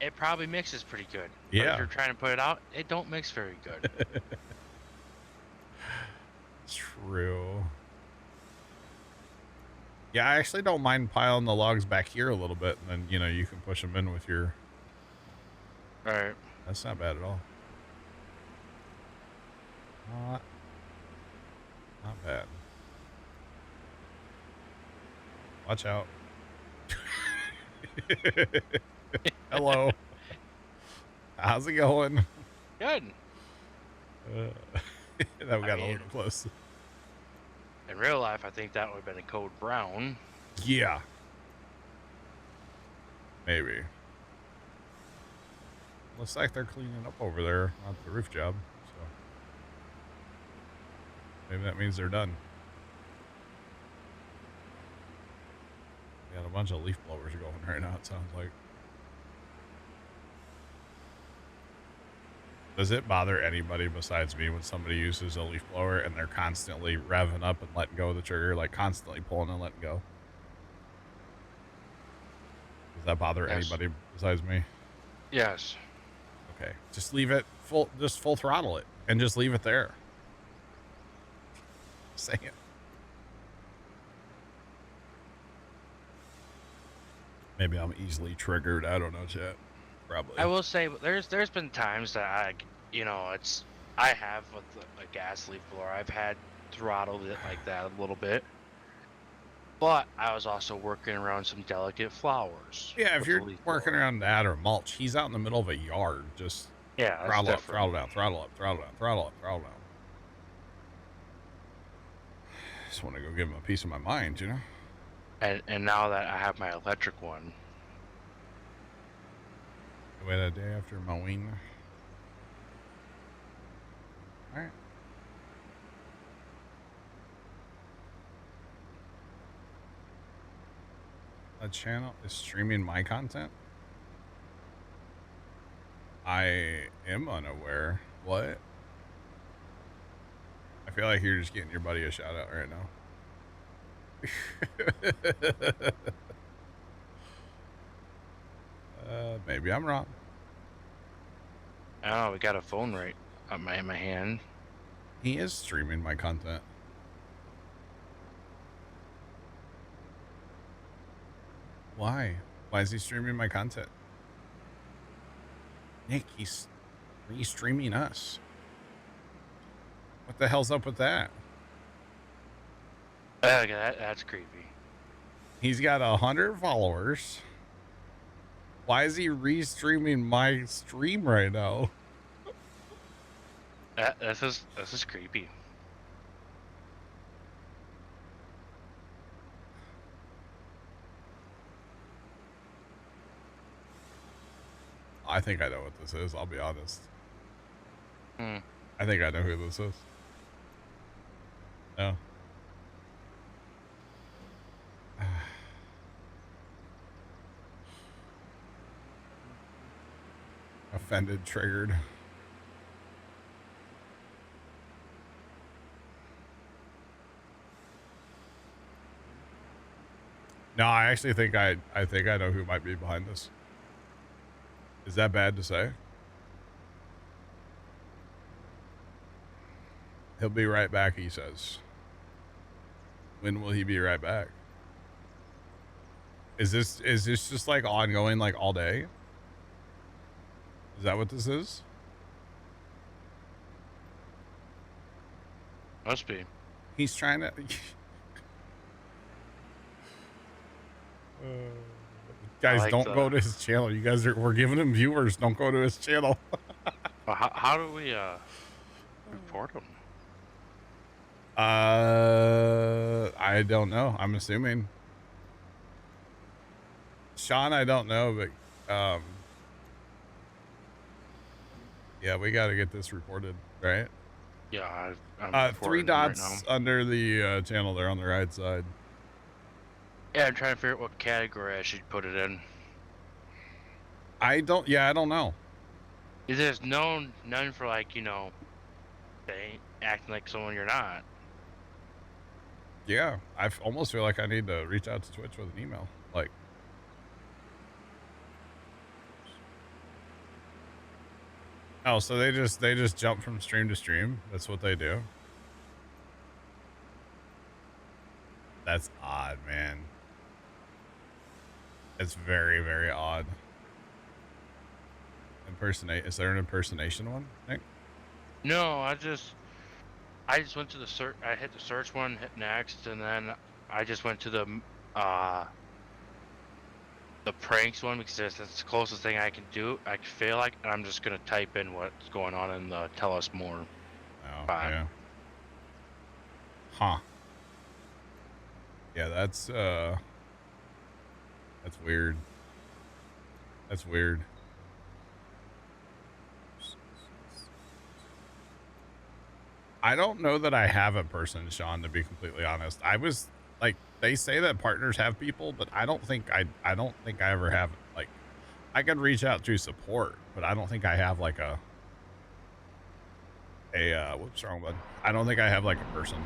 it probably mixes pretty good. But Yeah. if you're trying to put it out, it don't mix very good. True. Yeah, I actually don't mind piling the logs back here a little bit, and then, you know, you can push them in with your... Alright. That's not bad at all. Not bad. Watch out. Hello. How's it going? Good. That we got a little close. In real life, I think that would have been a code brown. Yeah. Maybe. Looks like they're cleaning up over there on the roof job. So maybe that means they're done. Got a bunch of leaf blowers going right now, it sounds like. Does it bother anybody besides me when somebody uses a leaf blower and they're constantly revving up and letting go of the trigger, like constantly pulling and letting go? Does that bother anybody besides me? Yes. Okay, just leave it full, just full throttle it and just leave it there. Say it. Maybe I'm easily triggered. I don't know, chat. Probably. I will say, there's been times that I have with a gas leaf blower. I've had throttled it like that a little bit, but I was also working around some delicate flowers. Yeah, if you're working around that or mulch, he's out in the middle of a yard. Just throttle up, throttle down, throttle up, throttle down, throttle up, throttle down. just want to go give him a piece of my mind, you know? And now that I have my electric one. Wait a day after mowing. All right. A channel is streaming my content? I am unaware. What? I feel like you're just getting your buddy a shout out right now. Maybe I'm wrong. Oh, we got a phone right in my hand. He is streaming my content. Why? Why is he streaming my content? Nick, he's re-streaming us. What the hell's up with that? That's creepy. He's got 100 followers. Why is he re-streaming my stream right now? This is creepy. I think I know what this is. I'll be honest. Hmm. I think I know who this is. No. Offended, triggered. No, I actually think I know who might be behind this. Is that bad to say? He'll be right back, he says. When will he be right back? Is this just like ongoing, like all day? Is that what this is? Must be. He's trying to. Guys, like don't go to his channel. You guys we're giving him viewers. Don't go to his channel. Well, how do we report him? I don't know. I'm assuming. Sean, I don't know, but yeah, we got to get this reported, right? Yeah, I'm 3 dots right under the channel there on the right side. Yeah, I'm trying to figure out what category I should put it in. I don't know. There's none for, like, you know, acting like someone you're not. Yeah, I almost feel like I need to reach out to Twitch with an email. Like, oh, so they just jump from stream to stream. That's what they do. That's odd, man. It's very, very odd. Is there an impersonation one, Nick? No, I just went to the search. I hit the search one, hit next, and then I just went to the pranks one because that's the closest thing I can do. I feel like, and I'm just gonna type in what's going on in the tell us more. Oh, yeah. Huh. Yeah, that's weird. That's weird. I don't know that I have a person, Sean, to be completely honest. I was like, they say that partners have people, but I don't think I ever have. Like, I can reach out to support, but I don't think I have like a whoops, wrong button. I don't think I have like a person.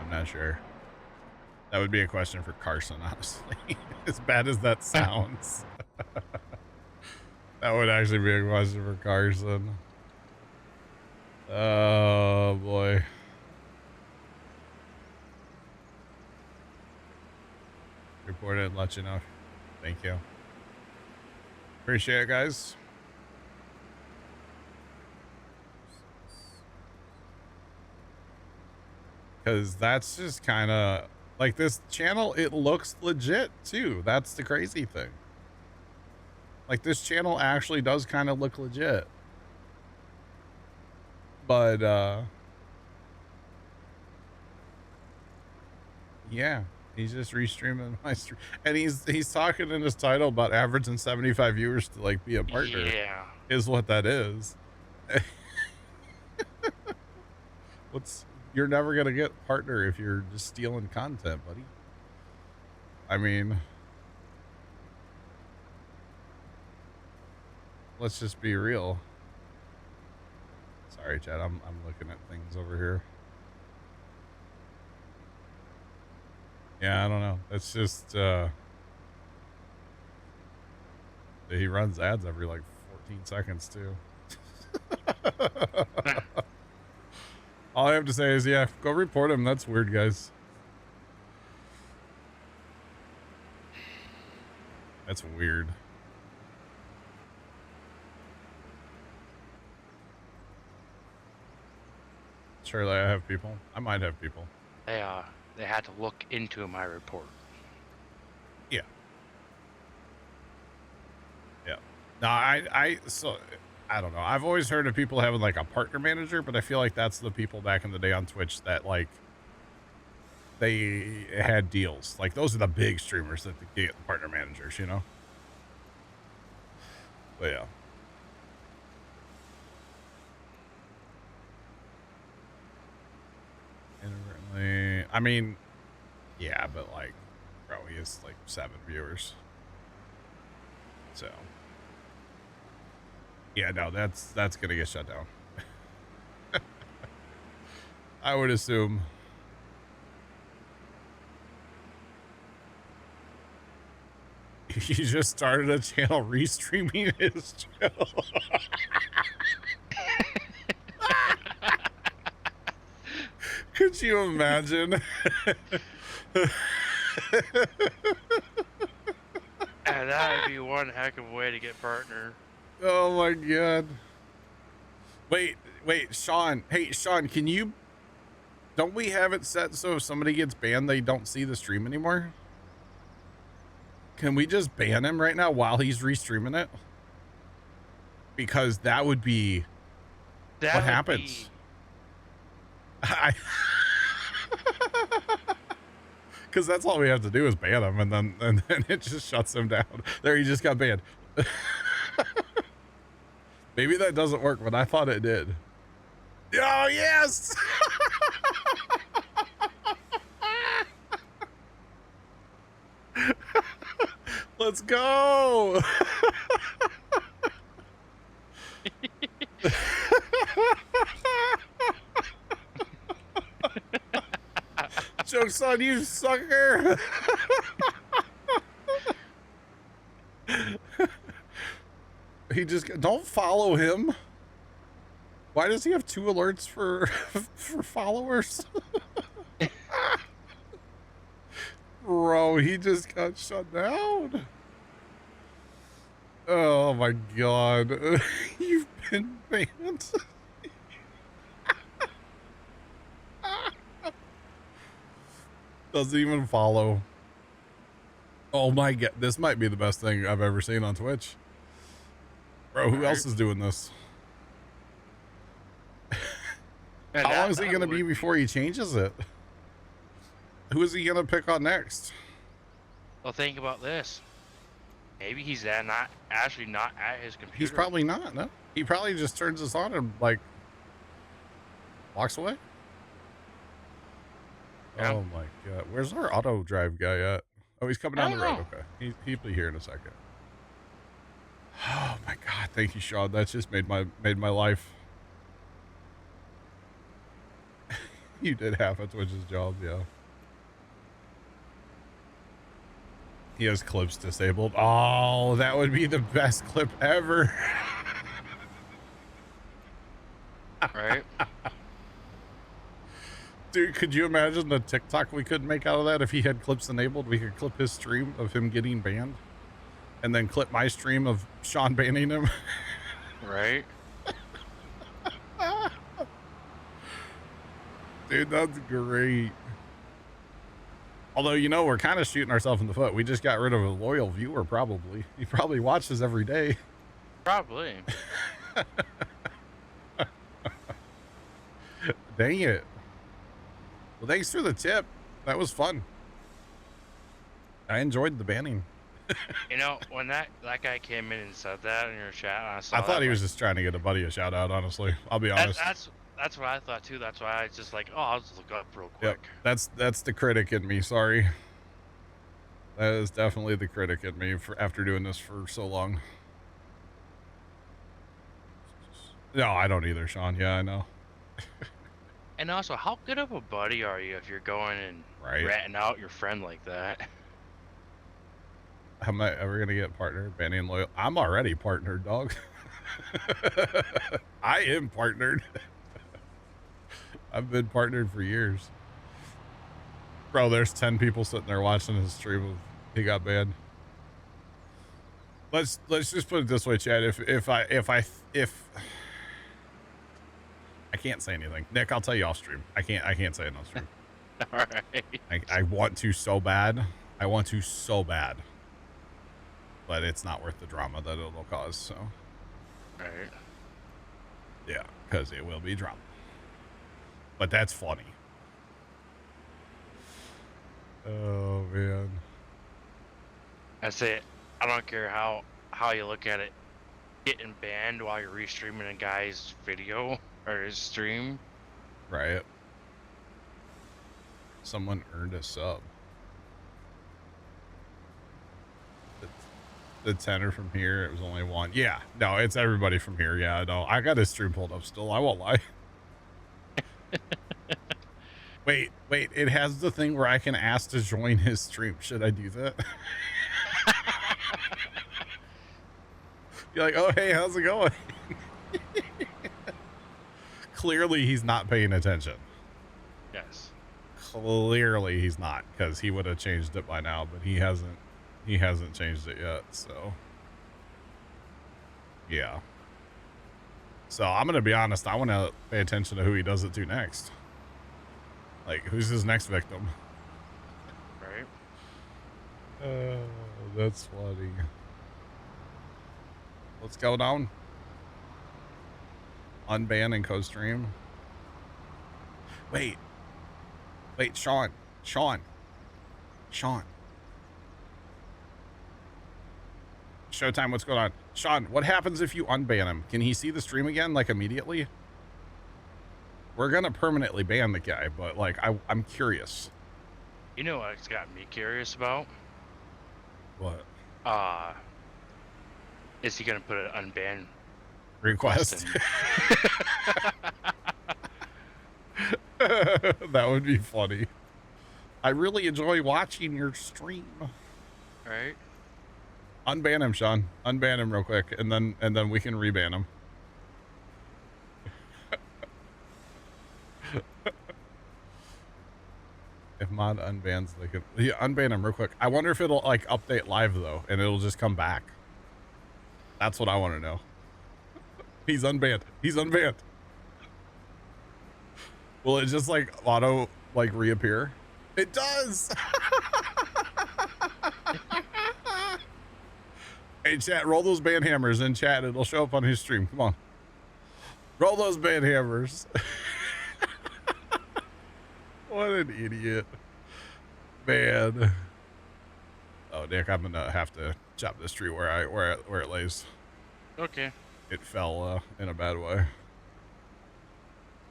I'm not sure. That would be a question for Carson, honestly. As bad as that sounds. That would actually be a question for Carson. Oh, boy. Report it and let you know. Thank you. Appreciate it, guys. Because that's just kind of like this channel. It looks legit too. That's the crazy thing. Like this channel actually does kind of look legit. But Yeah, he's just restreaming my stream, and he's talking in his title about averaging 75 viewers to like be a partner, Yeah. is what that is. You're never gonna get partner if you're just stealing content, buddy. I mean, let's just be real. Sorry, Chad. I'm looking at things over here. Yeah, I don't know. It's just he runs ads every like 14 seconds too. All I have to say is, yeah, go report him. That's weird, guys. That's weird. Surely I have people. I might have people. They had to look into my report. Yeah. Yeah. No, I don't know. I've always heard of people having like a partner manager, but I feel like that's the people back in the day on Twitch that like they had deals. Like those are the big streamers that get the partner managers, you know? But yeah. Inadvertently, I mean, yeah, but like, bro, he has like 7 viewers. So, yeah, no, that's gonna get shut down. I would assume. He just started a channel restreaming his channel. Could you imagine? And that would be one heck of a way to get partner. Oh my god. Wait, Sean. Hey, Sean, can you... Don't we have it set so if somebody gets banned, they don't see the stream anymore? Can we just ban him right now while he's restreaming it? Because that would be... That what would happens? Be... Because that's all we have to do is ban him, and then it just shuts him down. There, he just got banned. Maybe that doesn't work, but I thought it did. Oh, yes! Let's go! Joke's on you, sucker! He just... Don't follow him. Why does he have 2 alerts for followers? Bro, he just got shut down. Oh my god. You've been banned. Doesn't even follow. Oh my god. This might be the best thing I've ever seen on Twitch. Bro, who else is doing this? How long is he going to be before he changes it? Who is he going to pick on next? Well, think about this. Maybe he's not at his computer. He's probably not, no? He probably just turns this on and, like, walks away? Yeah. Oh my god. Where's our auto drive guy at? Oh, he's coming down the road. Okay. He'll be here in a second. Oh my god. Thank you, Sean. That's just made my life. You did half of Twitch's job, yeah. He has clips disabled. Oh, that would be the best clip ever. Right? Dude, could you imagine the TikTok we could make out of that if he had clips enabled? We could clip his stream of him getting banned and then clip my stream of Sean banning him. Right? Dude, that's great. Although, you know, we're kind of shooting ourselves in the foot. We just got rid of a loyal viewer, probably. He probably watches every day. Probably. Dang it. Well, thanks for the tip. That was fun. I enjoyed the banning. You know, when that guy came in and said that in your chat, I saw I thought that, he was like, just trying to get a buddy a shout out, honestly. I'll be honest. that's what I thought too. That's why I just like, oh, I'll just look up real Yep. quick. That's the critic in me, sorry. That is definitely the critic in me for after doing this for so long. No, I don't either, Sean. Yeah, I know. And also, how good of a buddy are you if you're going and Right. ratting out your friend like that? Am I ever gonna get partnered? Banning loyal. I'm already partnered, dog. I am partnered. I've been partnered for years. Bro, there's 10 people sitting there watching his stream of he got banned. Let's just put it this way, Chad. If I can't say anything. Nick, I'll tell you off stream. I can't say it on stream. All right. I want to so bad. I want to so bad. But it's not worth the drama that it'll cause, so. Right. Yeah, because it will be drama. But that's funny. Oh, man. I say, I don't care how you look at it, getting banned while you're restreaming a guy's video or his stream. Right. Someone earned a sub. The tenor from here, it was only one. Yeah, no, it's everybody from here. Yeah, no, I got his stream pulled up still. I won't lie. Wait, it has the thing where I can ask to join his stream. Should I do that? You're like, oh, hey, how's it going? Clearly, he's not paying attention. Yes. Clearly, he's not, because he would have changed it by now, but he hasn't. He hasn't changed it yet, so. Yeah. So, I'm going to be honest. I want to pay attention to who he does it to next. Like, who's his next victim? Right. That's funny. Let's go down. Unban and co-stream. Wait, Sean. Showtime, what's going on? Sean, what happens if you unban him? Can he see the stream again, like, immediately? We're gonna permanently ban the guy, but, like, I'm curious. You know what's got me curious about? What? Is he gonna put an unban Request? That would be funny. I really enjoy watching your stream. Right. Unban him, Sean. Unban him real quick, and then we can reban him. If mod unbans, they can unban him real quick. I wonder if it'll like update live though, and it'll just come back. That's what I want to know. He's unbanned. Will it just like auto like reappear? It does. Hey chat, roll those ban hammers in chat. It'll show up on his stream. Come on. Roll those ban hammers. What an idiot. Man. Oh, Nick, I'm gonna have to chop this tree where it lays. Okay. It fell in a bad way.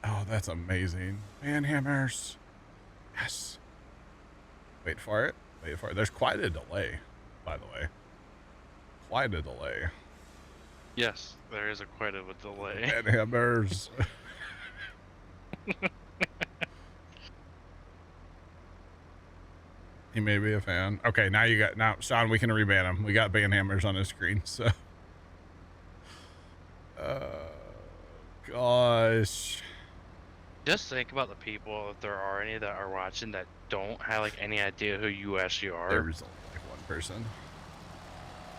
Oh, that's amazing. Ban hammers. Yes. Wait for it. There's quite a delay, by the way. Quite a delay. Yes, there is quite a delay. Ban hammers. He may be a fan. Okay, now Sean, we can reban him. We got ban hammers on his screen, so. Gosh. Just think about the people, if there are any that are watching that don't have like any idea who you actually are. There's only like one person.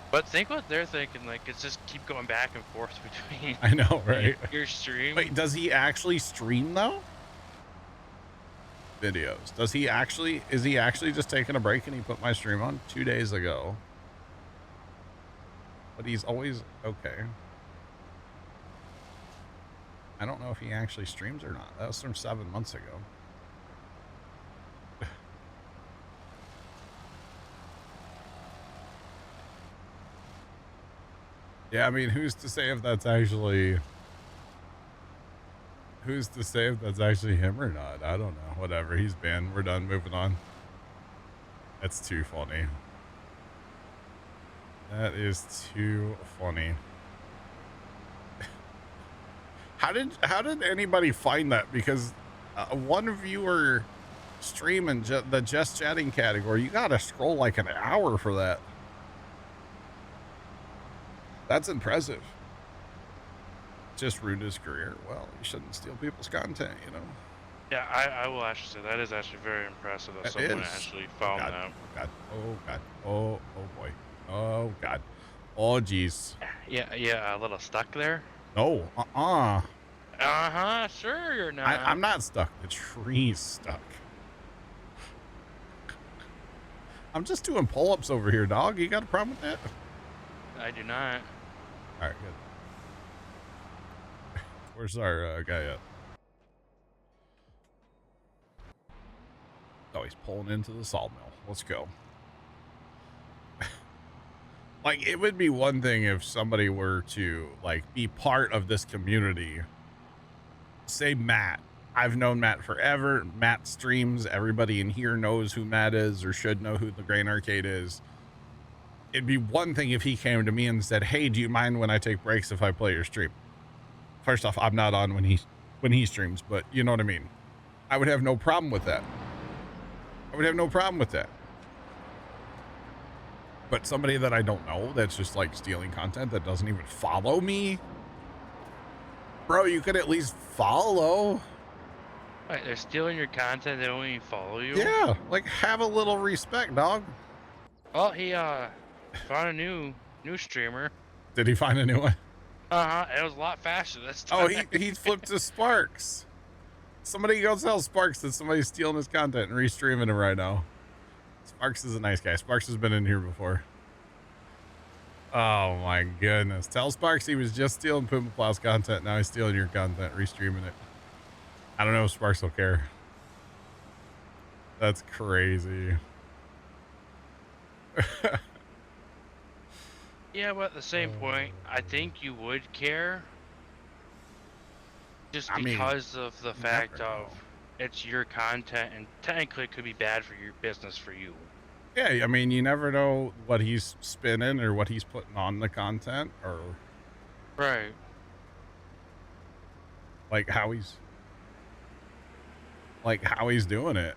But think what they're thinking, like it's just keep going back and forth between I know, right? your stream. Wait, does he actually stream though? Videos. Is he actually just taking a break and he put my stream on 2 days ago? But he's always okay. I don't know if he actually streams or not. That was from 7 months ago. Yeah, I mean, who's to say if that's actually him or not? I don't know. Whatever. He's banned. We're done. Moving on. That's too funny. That is too funny. How did anybody find that? Because one viewer streaming the just chatting category, you gotta scroll like an hour for that. That's impressive. Just ruined his career. Well, you shouldn't steal people's content, you know. Yeah, I will actually say that is actually very impressive that It someone is. actually Oh found god. that. Oh god. Oh god. Oh boy. Oh god. Oh geez. Yeah, a little stuck there. No. Uh-huh, sure you're not. I'm not stuck. The tree's stuck. I'm just doing pull-ups over here, dog. You got a problem with that? I do not. All right, good. Where's our guy at? Oh, he's pulling into the sawmill. Let's go. Like, it would be one thing if somebody were to, like, be part of this community. Say Matt. I've known Matt forever. Matt streams. Everybody in here knows who Matt is or should know who the Grain Arcade is. It'd be one thing if he came to me and said, hey, do you mind when I take breaks if I play your stream? First off, I'm not on when he streams, but you know what I mean? I would have no problem with that. But somebody that I don't know that's just like stealing content that doesn't even follow me, bro, you could at least follow. Right, they're stealing your content. They don't even follow you. Yeah, like have a little respect, dog. Well, he found a new streamer. Did he find a new one? It was a lot faster this time. Oh, he flipped to Sparks. Somebody go tell Sparks that somebody's stealing his content and restreaming him right now. Sparks is a nice guy. Sparks has been in here before. Oh my goodness. Tell Sparks he was just stealing Puma Plow's content. Now he's stealing your content, restreaming it. I don't know if Sparks will care. That's crazy. Yeah, but at the same point, I think you would care. Just because of the fact of it's your content and technically it could be bad for your business for you. Yeah, I mean, you never know what he's spinning or what he's putting on the content or right. Like how he's doing it.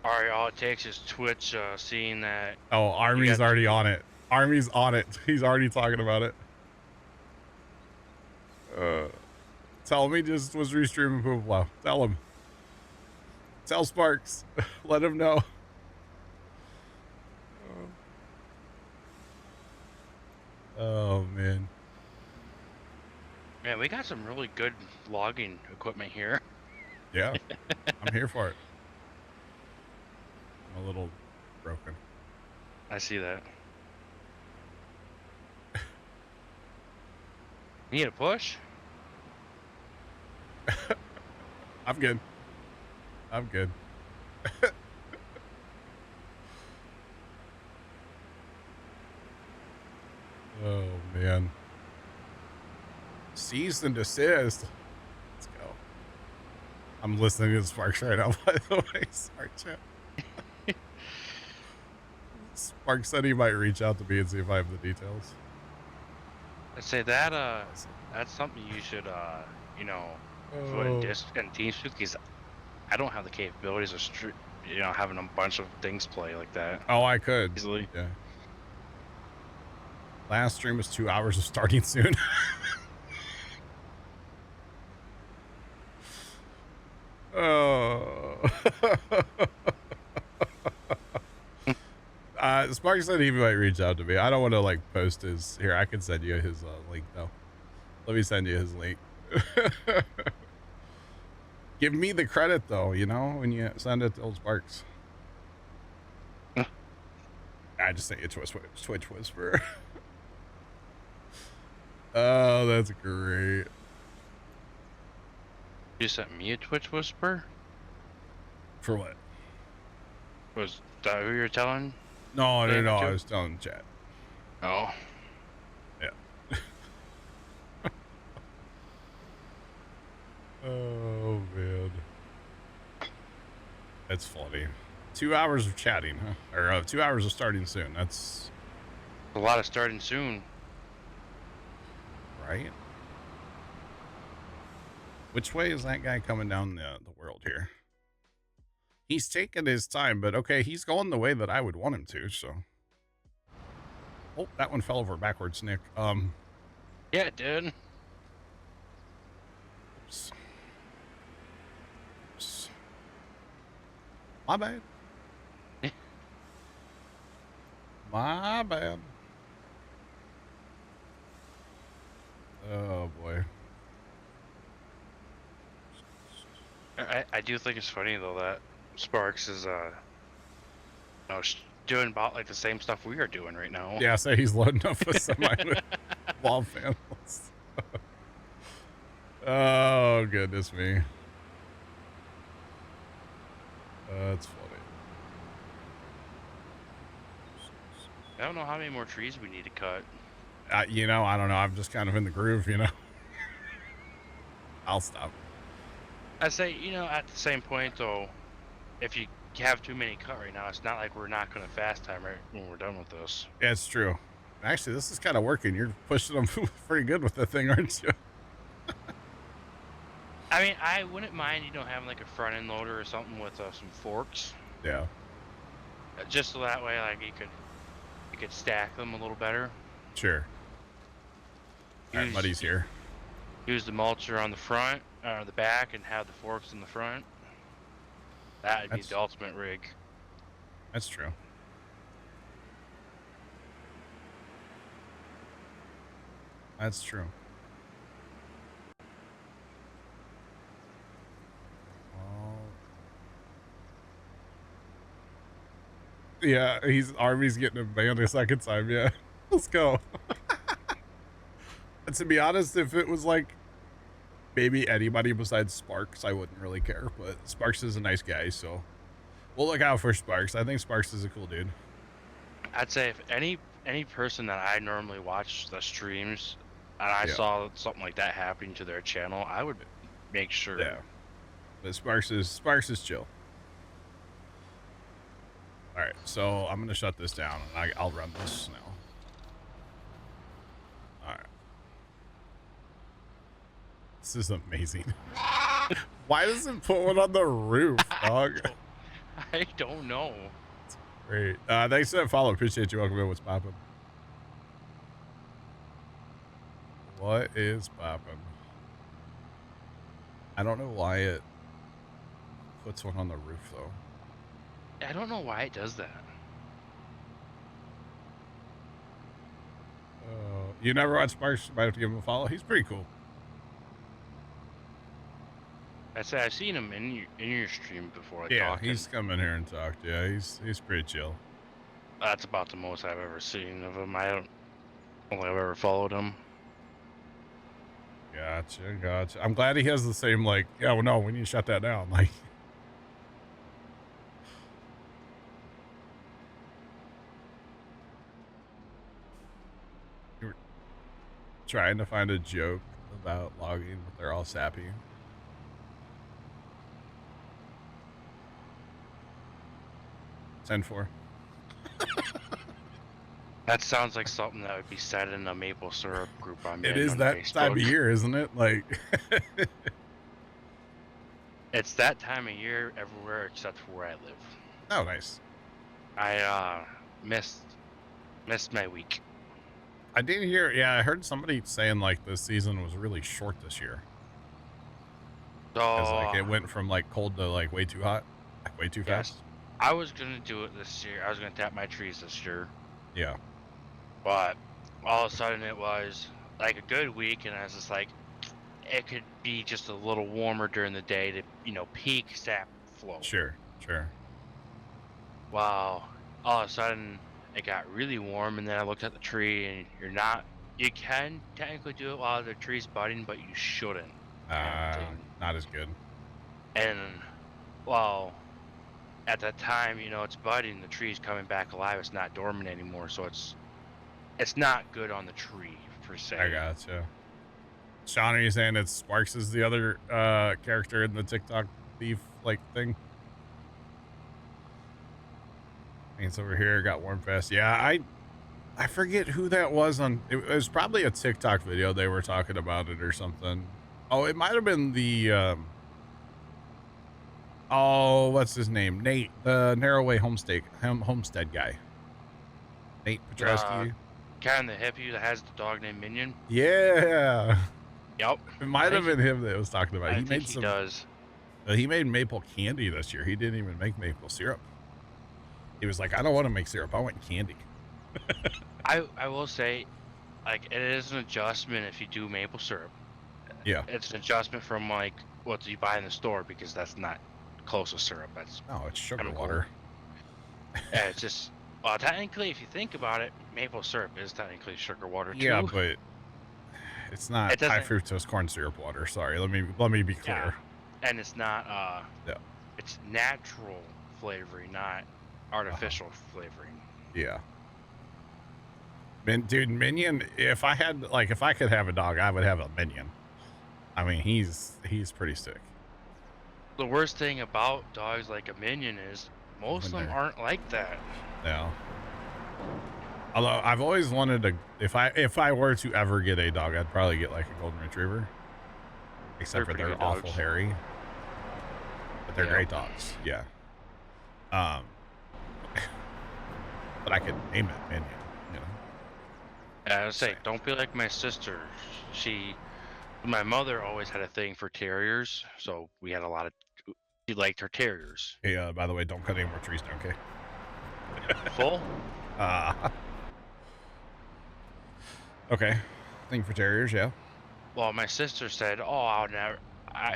All it takes is Twitch seeing that. Oh, Army's already on it. Army's on it. He's already talking about it. Tell him he just was restreaming Puma Plow. Tell him. Tell Sparks. Let him know. Oh, man. Man, we got some really good logging equipment here. Yeah, I'm here for it. I'm a little broken. I see that. You need a push? I'm good. Oh, man. Cease and desist. Let's go. I'm listening to Sparks right now, by the way. Sorry, chat. Sparks said he might reach out to me and see if I have the details. I'd say that, that's something you should, put in disc and TeamSpeak because I don't have the capabilities of, having a bunch of things play like that. Oh, I could. Easily. Yeah. Last stream was 2 hours of starting soon. Oh. Sparks said he might reach out to me. I don't want to like post his here. I can send you his link though. Let me send you his link. Give me the credit though, you know, when you send it to old Sparks. I just sent you Twitch Whisper. Oh, that's great. You sent me a Twitch Whisper? For what? Was that who you're telling? No. I was telling chat. Oh. Yeah. It's funny. 2 hours of chatting, huh? Or 2 hours of starting soon. That's A lot of starting soon. right. Which way is that guy coming down the world here? He's taking his time, but okay, he's going the way that I would want him to, so. Oh, that one fell over backwards, Nick. Yeah, it did. Oops. Oops. My bad. My bad. Oh boy. I do think it's funny though that Sparks is doing about like the same stuff we are doing right now. Yeah, say he's loading up a semi with wall panels. Oh goodness me. That's funny. I don't know how many more trees we need to cut. I don't know. I'm just kind of in the groove, I'll stop. I say, at the same point though, if you have too many cut right now, it's not like we're not going to fast time right when we're done with this. Yeah, it's true. Actually, this is kind of working. You're pushing them pretty good with the thing, aren't you? I mean, I wouldn't mind, having like a front end loader or something with some forks. Yeah. Just so that way, like you could stack them a little better. Sure. All right, buddy's here. Use the mulcher on the front or the back, and have the forks in the front. That'd be the ultimate rig. That's true. That's true. Yeah, Army's getting him banned a second time. Yeah, let's go. And to be honest, if it was like maybe anybody besides Sparks, I wouldn't really care. But Sparks is a nice guy, so we'll look out for Sparks. I think Sparks is a cool dude. I'd say if any person that I normally watch the streams and I saw something like that happening to their channel, I would make sure. Yeah, but Sparks is chill. All right, so I'm gonna shut this down and I'll run this now. All right, this is amazing. Why does it put one on the roof, dog? I don't know. It's great. Thanks for that follow. Appreciate you. Welcome in. What's poppin'? What is poppin'? I don't know why it puts one on the roof though. I don't know why it does that. You never watched Sparks? Might have to give him a follow. He's pretty cool. I'd say I've seen him in your stream before. Like, yeah, talking. he's come in here and talked. Yeah, he's pretty chill. That's about the most I've ever seen of him. I don't think I've ever followed him. Gotcha. I'm glad he has the same like. Yeah, well, no, we need to shut that down. Like. Trying to find a joke about logging, but they're all sappy. 10-4. That sounds like something that would be said in a maple syrup group I'm in. It is that Facebook. time of year, isn't it? Like, it's that time of year everywhere except for where I live. Oh, nice. I missed my week. I did hear. Yeah, I heard somebody saying like this season was really short this year. Because like it went from like cold to like way too hot, like way too fast. I was gonna do it this year. I was gonna tap my trees this year. Yeah. But all of a sudden it was like a good week, and I was just like, it could be just a little warmer during the day to peak sap flow. Sure. Wow. All of a sudden it got really warm, and then I looked at the tree, and you can technically do it while the tree's budding, but you shouldn't. Not as good. And well, at that time, it's budding, the tree's coming back alive, it's not dormant anymore, so it's not good on the tree per se. I gotcha. Sean, are you saying it's Sparks is the other character in the TikTok thief like thing? It's over here. Got warm fast. Yeah, I forget who that was on. It was probably a TikTok video. They were talking about it or something. Oh, it might have been the. Oh, what's his name? Nate, the Narrowway homestead guy. Nate Uh, Petrowski. kind of the hippie that has the dog named Minion. Yeah, Yep. it might have been him that was talking about. I He think made he some. does. He made maple candy this year. He didn't even make maple syrup. He was like, I don't want to make syrup. I want candy. I will say, like, it is an adjustment if you do maple syrup. Yeah. It's an adjustment from like what you buy in the store because that's not close to syrup. That's No, it's sugar chemical. water. Yeah, it's just well, technically, if you think about it, maple syrup is technically sugar water too. Yeah, but it's not It high doesn't. fructose corn syrup water. Sorry, let me be clear. Yeah, and it's not. Yeah. It's natural flavoring, not artificial flavoring. Yeah. Dude, Minion. If I could have a dog, I would have a Minion. I mean, he's pretty sick. The worst thing about dogs like a Minion is most of them aren't like that. No. Although I've always wanted to, if I were to ever get a dog, I'd probably get like a golden retriever. Except for they're awful hairy. But they're great dogs. Yeah. But I could name it Minion, you know. Yeah, I would say, don't be like my sister. My mother always had a thing for terriers, so we had a lot of. She liked her terriers. Hey, by the way, don't cut any more trees down, okay? Full? Okay. Thing for terriers, yeah. Well, my sister said, "Oh,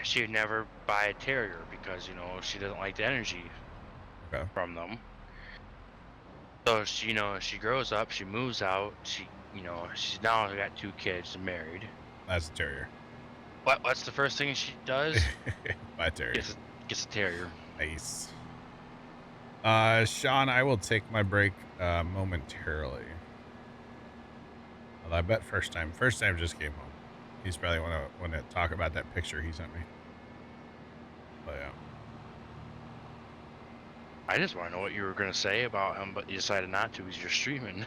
she would never buy a terrier because she doesn't like the energy from them." So she grows up, she moves out, she's now got 2 kids and married. That's a terrier. What's the first thing she does? Buy a terrier. Gets a terrier. Nice. Sean, I will take my break momentarily. Well, I bet first time just came home. He's probably want to talk about that picture he sent me. But yeah. I just want to know what you were going to say about him, but you decided not to because you're streaming.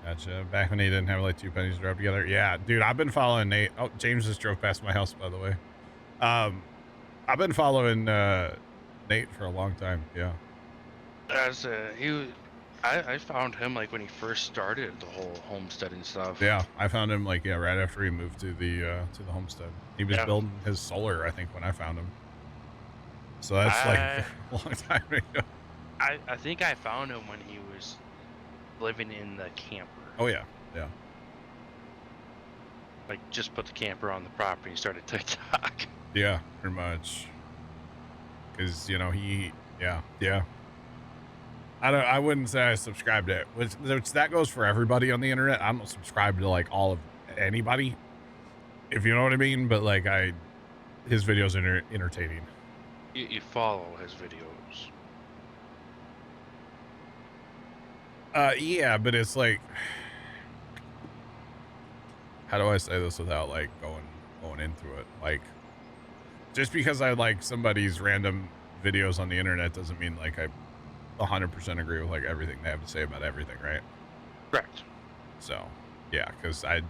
Gotcha. Back when he didn't have like 2 pennies to rub together. Yeah, dude, I've been following Nate. Oh, James just drove past my house, by the way. I've been following Nate for a long time. Yeah. I found him like when he first started the whole homesteading stuff. Yeah, I found him like right after he moved to the homestead. He was building his solar, I think, when I found him. So that's like a long time ago. I think I found him when he was living in the camper. Oh yeah, yeah. Like just put the camper on the property and started TikTok. Yeah, pretty much. Because yeah. I wouldn't say I subscribe to it. Which that goes for everybody on the internet. I don't subscribe to like all of anybody, if you know what I mean. But like his videos are entertaining. You follow his videos. Yeah, but it's like, how do I say this without like going into it? Like, just because I like somebody's random videos on the internet doesn't mean like I 100% agree with like everything they have to say about everything, right? Correct. So, yeah, because I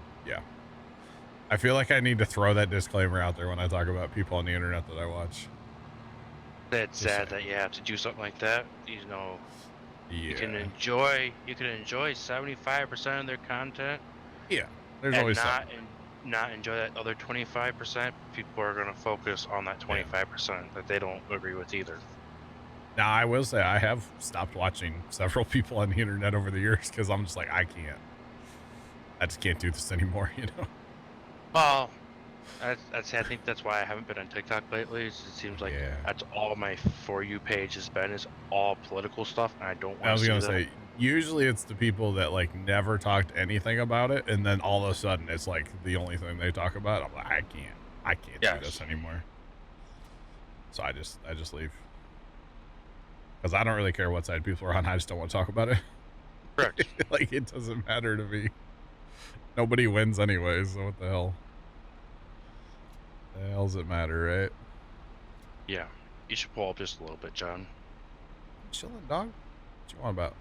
feel like I need to throw that disclaimer out there when I talk about people on the internet that I watch. It's sad that you have to do something like that. Yeah. You can enjoy 75% of their content. Yeah, there's always not enjoy that other 25%. People are going to focus on that 25% that they don't agree with either. Now, I will say I have stopped watching several people on the internet over the years because I'm just like, I just can't do this anymore, you know? Well, I think that's why I haven't been on TikTok lately. It seems like that's all my For You page has been, is all political stuff, and I don't want to see that. I was going to say, usually it's the people that like never talked anything about it, and then all of a sudden it's like the only thing they talk about. I'm like, I can't do this anymore. So I just leave. Because I don't really care what side people are on. I just don't want to talk about it. Correct. Like, it doesn't matter to me. Nobody wins anyway, so what the hell? The hell does it matter, right? Yeah. You should pull up just a little bit, John. Chilling, dog. What you want about?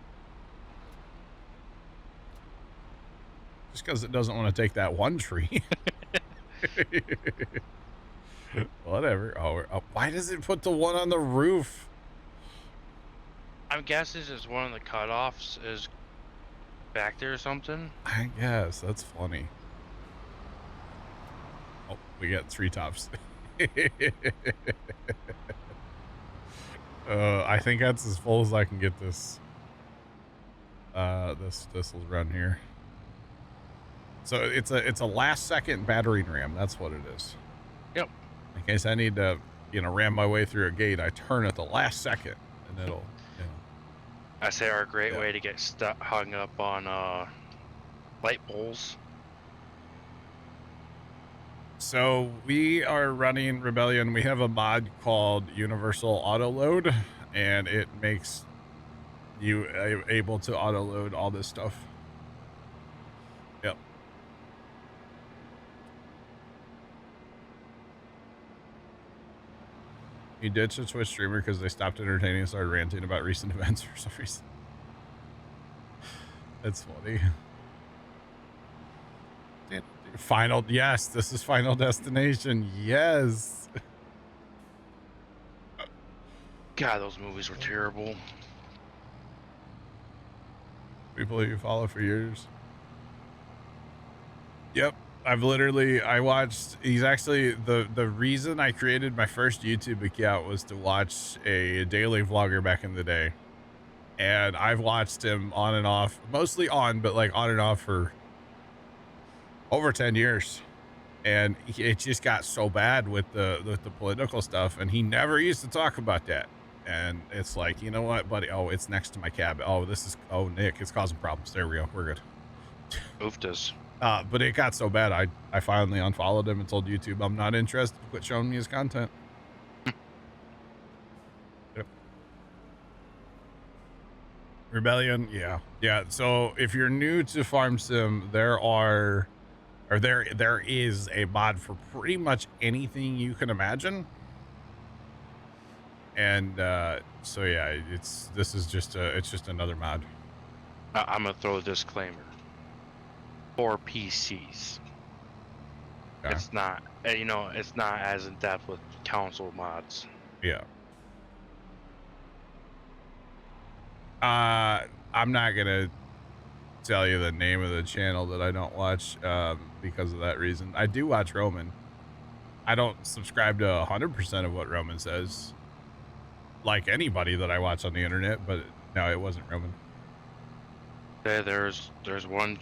Just because it doesn't want to take that one tree. Whatever. Oh, why does it put the one on the roof? I'm guessing it's one of the cutoffs is back there or something. I guess. That's funny. Oh, we got 3 tops. I think that's as full as I can get this. This will run here. So it's a last second battering ram. That's what it is. Yep. In case I need to, ram my way through a gate, I turn at the last second, and it'll, I say are a great Yeah. way to get stuck hung up on light poles. So we are running Rebellion. We have a mod called Universal Auto Load, and it makes you able to auto load all this stuff. Yep. He ditched a Twitch streamer because they stopped entertaining and started ranting about recent events for some reason. That's funny. Final, yes, this is Final Destination. Yes. God, those movies were terrible. People you follow for years. Yep. I watched, he's actually, the reason I created my first YouTube account was to watch a daily vlogger back in the day. And I've watched him on and off, mostly on, but like on and off for over 10 years. And it just got so bad with the political stuff. And he never used to talk about that. And it's like, you know what, buddy? Oh, it's next to my cab. Oh, Nick, it's causing problems. There we go. We're good. Ooftas. But it got so bad, I finally unfollowed him and told YouTube I'm not interested. Quit showing me his content. Yep. Rebellion, yeah. So if you're new to Farm Sim, there is a mod for pretty much anything you can imagine. And so yeah, it's just another mod. I'm gonna throw a disclaimer. For PCs. Okay. It's not, it's not as in depth with console mods. Yeah. I'm not gonna tell you the name of the channel that I don't watch because of that reason. I do watch Roman. I don't subscribe to 100% of what Roman says, like anybody that I watch on the internet, but no, it wasn't Roman. There's one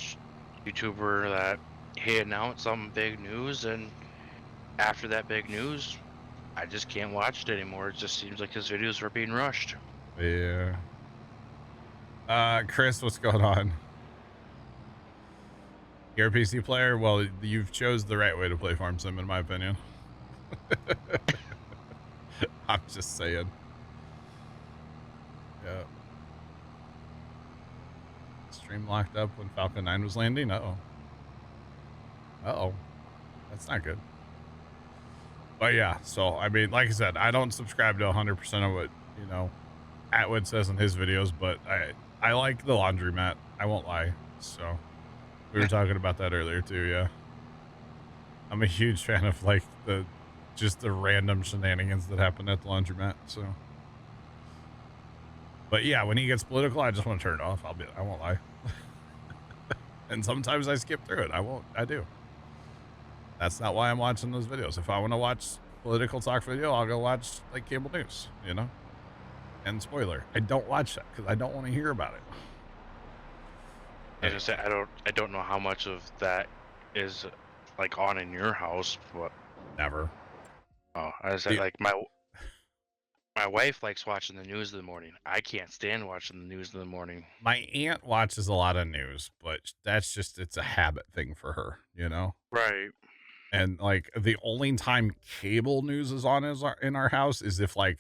YouTuber that he announced some big news, and after that big news, I just can't watch it anymore. It just seems like his videos are being rushed. Yeah. Chris, what's going on? You're a PC player? Well, you've chose the right way to play Farm Sim, in my opinion. I'm just saying. Yeah. Stream locked up when Falcon 9 was landing? Uh-oh. Uh-oh. That's not good. But yeah, so, I mean, like I said, I don't subscribe to 100% of what, Atwood says in his videos, but I like the laundromat. I won't lie. So, we were talking about that earlier too, yeah. I'm a huge fan of, like, just the random shenanigans that happen at the laundromat, so. But yeah, when he gets political, I just want to turn it off. I won't lie. And sometimes I skip through it. I do. That's not why I'm watching those videos. If I want to watch political talk video, I'll go watch like cable news, And spoiler, I don't watch that because I don't want to hear about it. As I said, I don't know how much of that is like on in your house, but never. Oh, I said like my wife likes watching the news in the morning. I can't stand watching the news in the morning. My aunt watches a lot of news, but it's a habit thing for her, Right. And like the only time cable news is on in our house is if like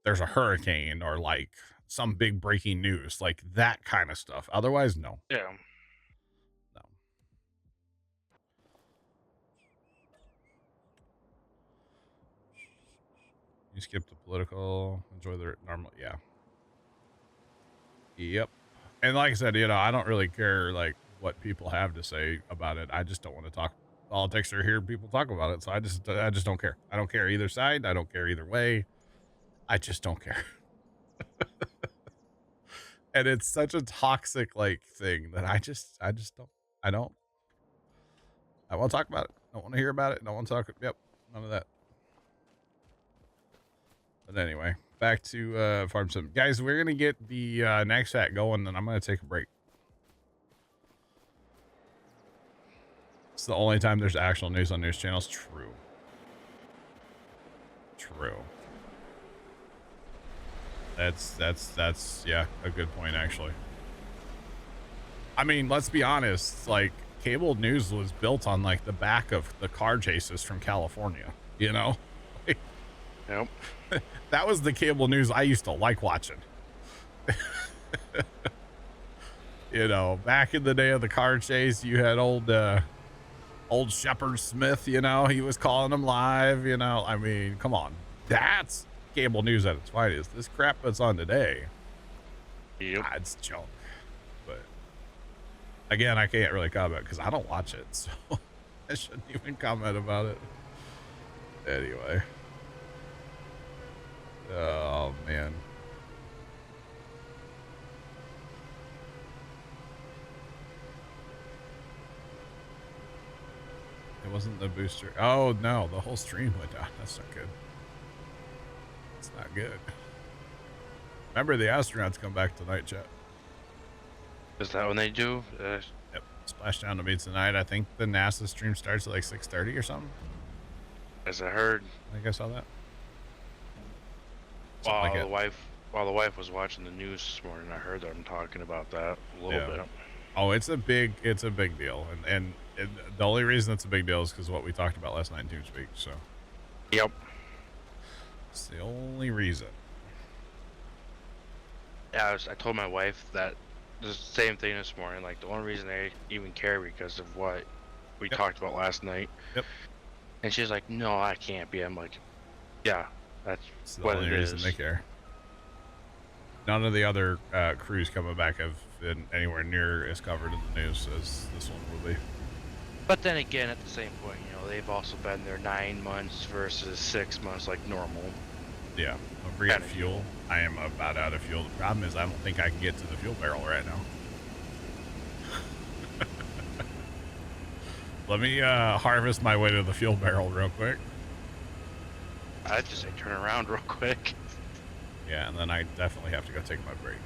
there's a hurricane or like some big breaking news, like that kind of stuff. Otherwise, no. Yeah. No. You skip the political, enjoy the normal. Yeah. Yep. And like I said, I don't really care like what people have to say about it. I just don't want to talk politics or hear people talk about it. So I just don't care. I don't care either side. I don't care either way. I just don't care. And it's such a toxic like thing that I just don't. I don't. I want to talk about it. Don't want to hear about it. Don't want to talk. Yep. None of that. But anyway, back to Farm Sim. Guys, we're gonna get the next chat going, and I'm gonna take a break. It's the only time there's actual news on news channels. True. True. That's yeah, a good point actually. I mean, let's be honest, like cable news was built on like the back of the car chases from California, you know? Yep. That was the cable news I used to like watching. Back in the day of the car chase, you had old Shepard Smith, he was calling them live, I mean, come on. That's cable news at its finest. This crap that's on today. Yep. It's junk. But again, I can't really comment because I don't watch it, so I shouldn't even comment about it. Anyway. Oh, man. It wasn't the booster. Oh, no. The whole stream went down. That's not good. It's not good. Remember, the astronauts come back tonight, chat. Is that when they do? Yep. Splashdown to me tonight. I think the NASA stream starts at like 6:30 or something. As I heard. I think I saw that. While the wife was watching the news this morning, I heard them talking about that a little bit. Oh, it's a big deal, and the only reason it's a big deal is because of what we talked about last night in TeamSpeak. So, yep, it's the only reason. Yeah, I told my wife that the same thing this morning. Like the only reason they even care because of what we talked about last night. Yep. And she's like, "No, I can't be." I'm like, "Yeah, that's the what only reason they care." None of the other crews coming back have been anywhere near as covered in the news as this one will be. But then again, at the same point, they've also been there 9 months versus 6 months like normal. Yeah, don't forget fuel. I am about out of fuel. The problem is I don't think I can get to the fuel barrel right now. Let me harvest my way to the fuel barrel real quick. I'd just say turn around real quick. Yeah, and then I definitely have to go take my break.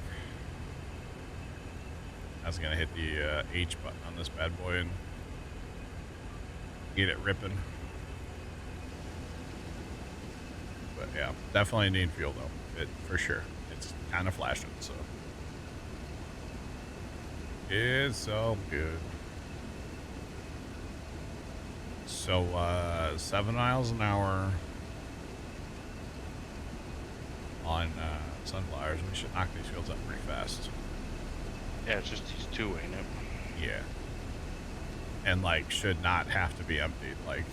I was gonna hit the H button on this bad boy and get it ripping. But yeah, definitely need fuel though. For sure. It's kind of flashing, so it's all good. So 7 miles an hour on sunflowers. We should knock these fields up pretty fast. Yeah, it's just these two, ain't it? Yeah. And like should not have to be emptied. Like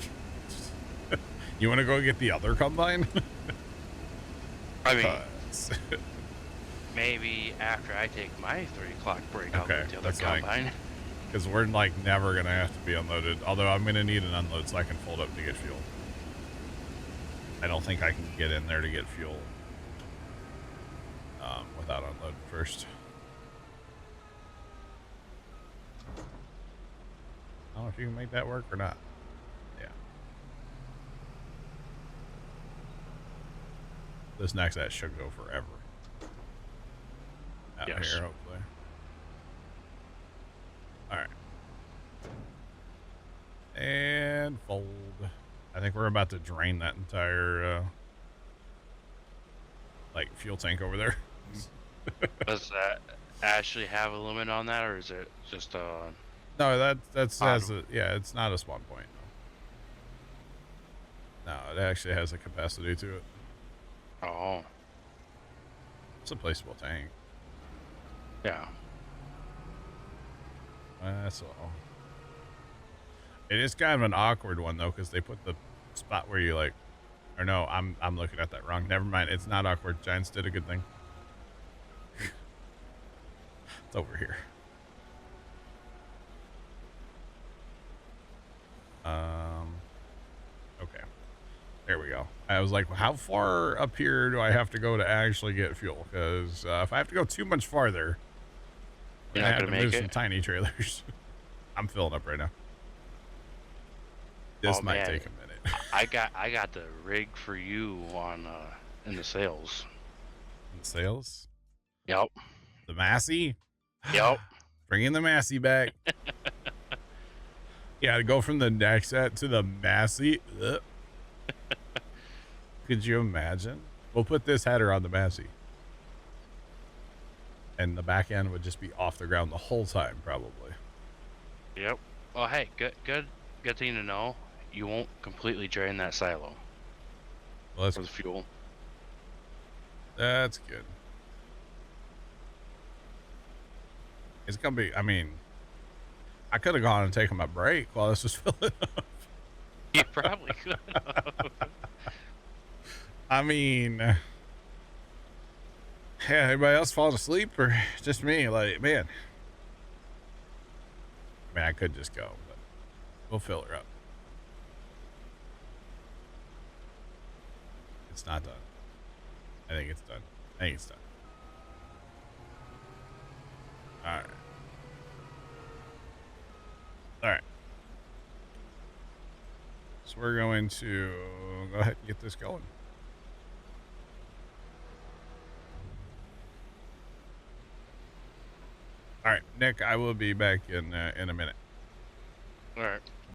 you want to go get the other combine? I mean, maybe after I take my 3 o'clock break, I'll get the other combine. Because we're like never gonna have to be unloaded. Although I'm gonna need an unload so I can fold up to get fuel. I don't think I can get in there to get fuel without unloading first. I don't know if you can make that work or not. Yeah. This next set should go forever. Out here, hopefully. Alright. And fold. I think we're about to drain that entire like fuel tank over there. Does that actually have a limit on that, or is it just No, that's has a, yeah, it's not a spawn point. No, it actually has a capacity to it. Oh. It's a placeable tank. Yeah. That's all. It is kind of an awkward one though, because they put the spot where you like, or no, I'm looking at that wrong. Never mind. It's not awkward. Giants did a good thing. It's over here. Okay. There we go. I was like, well, how far up here do I have to go to actually get fuel? Because if I have to go too much farther, we're You're going not to have gonna to move make some it. tiny trailers. I'm filling up right now. This Oh might man, take a minute. I got the rig for you on in the sales. Sales? Yep. The Massey? Yep. Bringing the Massey back. Yeah, to go from the Nexet to the Massey. Ugh. Could you imagine? We'll put this header on the Massey. And the back end would just be off the ground the whole time, probably. Yep. Oh hey, good thing to know. You won't completely drain that silo Well, for the fuel. that's good. It's going to be, I mean, I could have gone and taken my break while this was filling up. You probably could. I mean, yeah, everybody else falling asleep or just me? Like, man. I mean, I could just go, but we'll fill her up. It's not done. I think it's done. I think it's done. All right. All right. So we're going to go ahead and get this going. All right, Nick, I will be back in a minute. All right.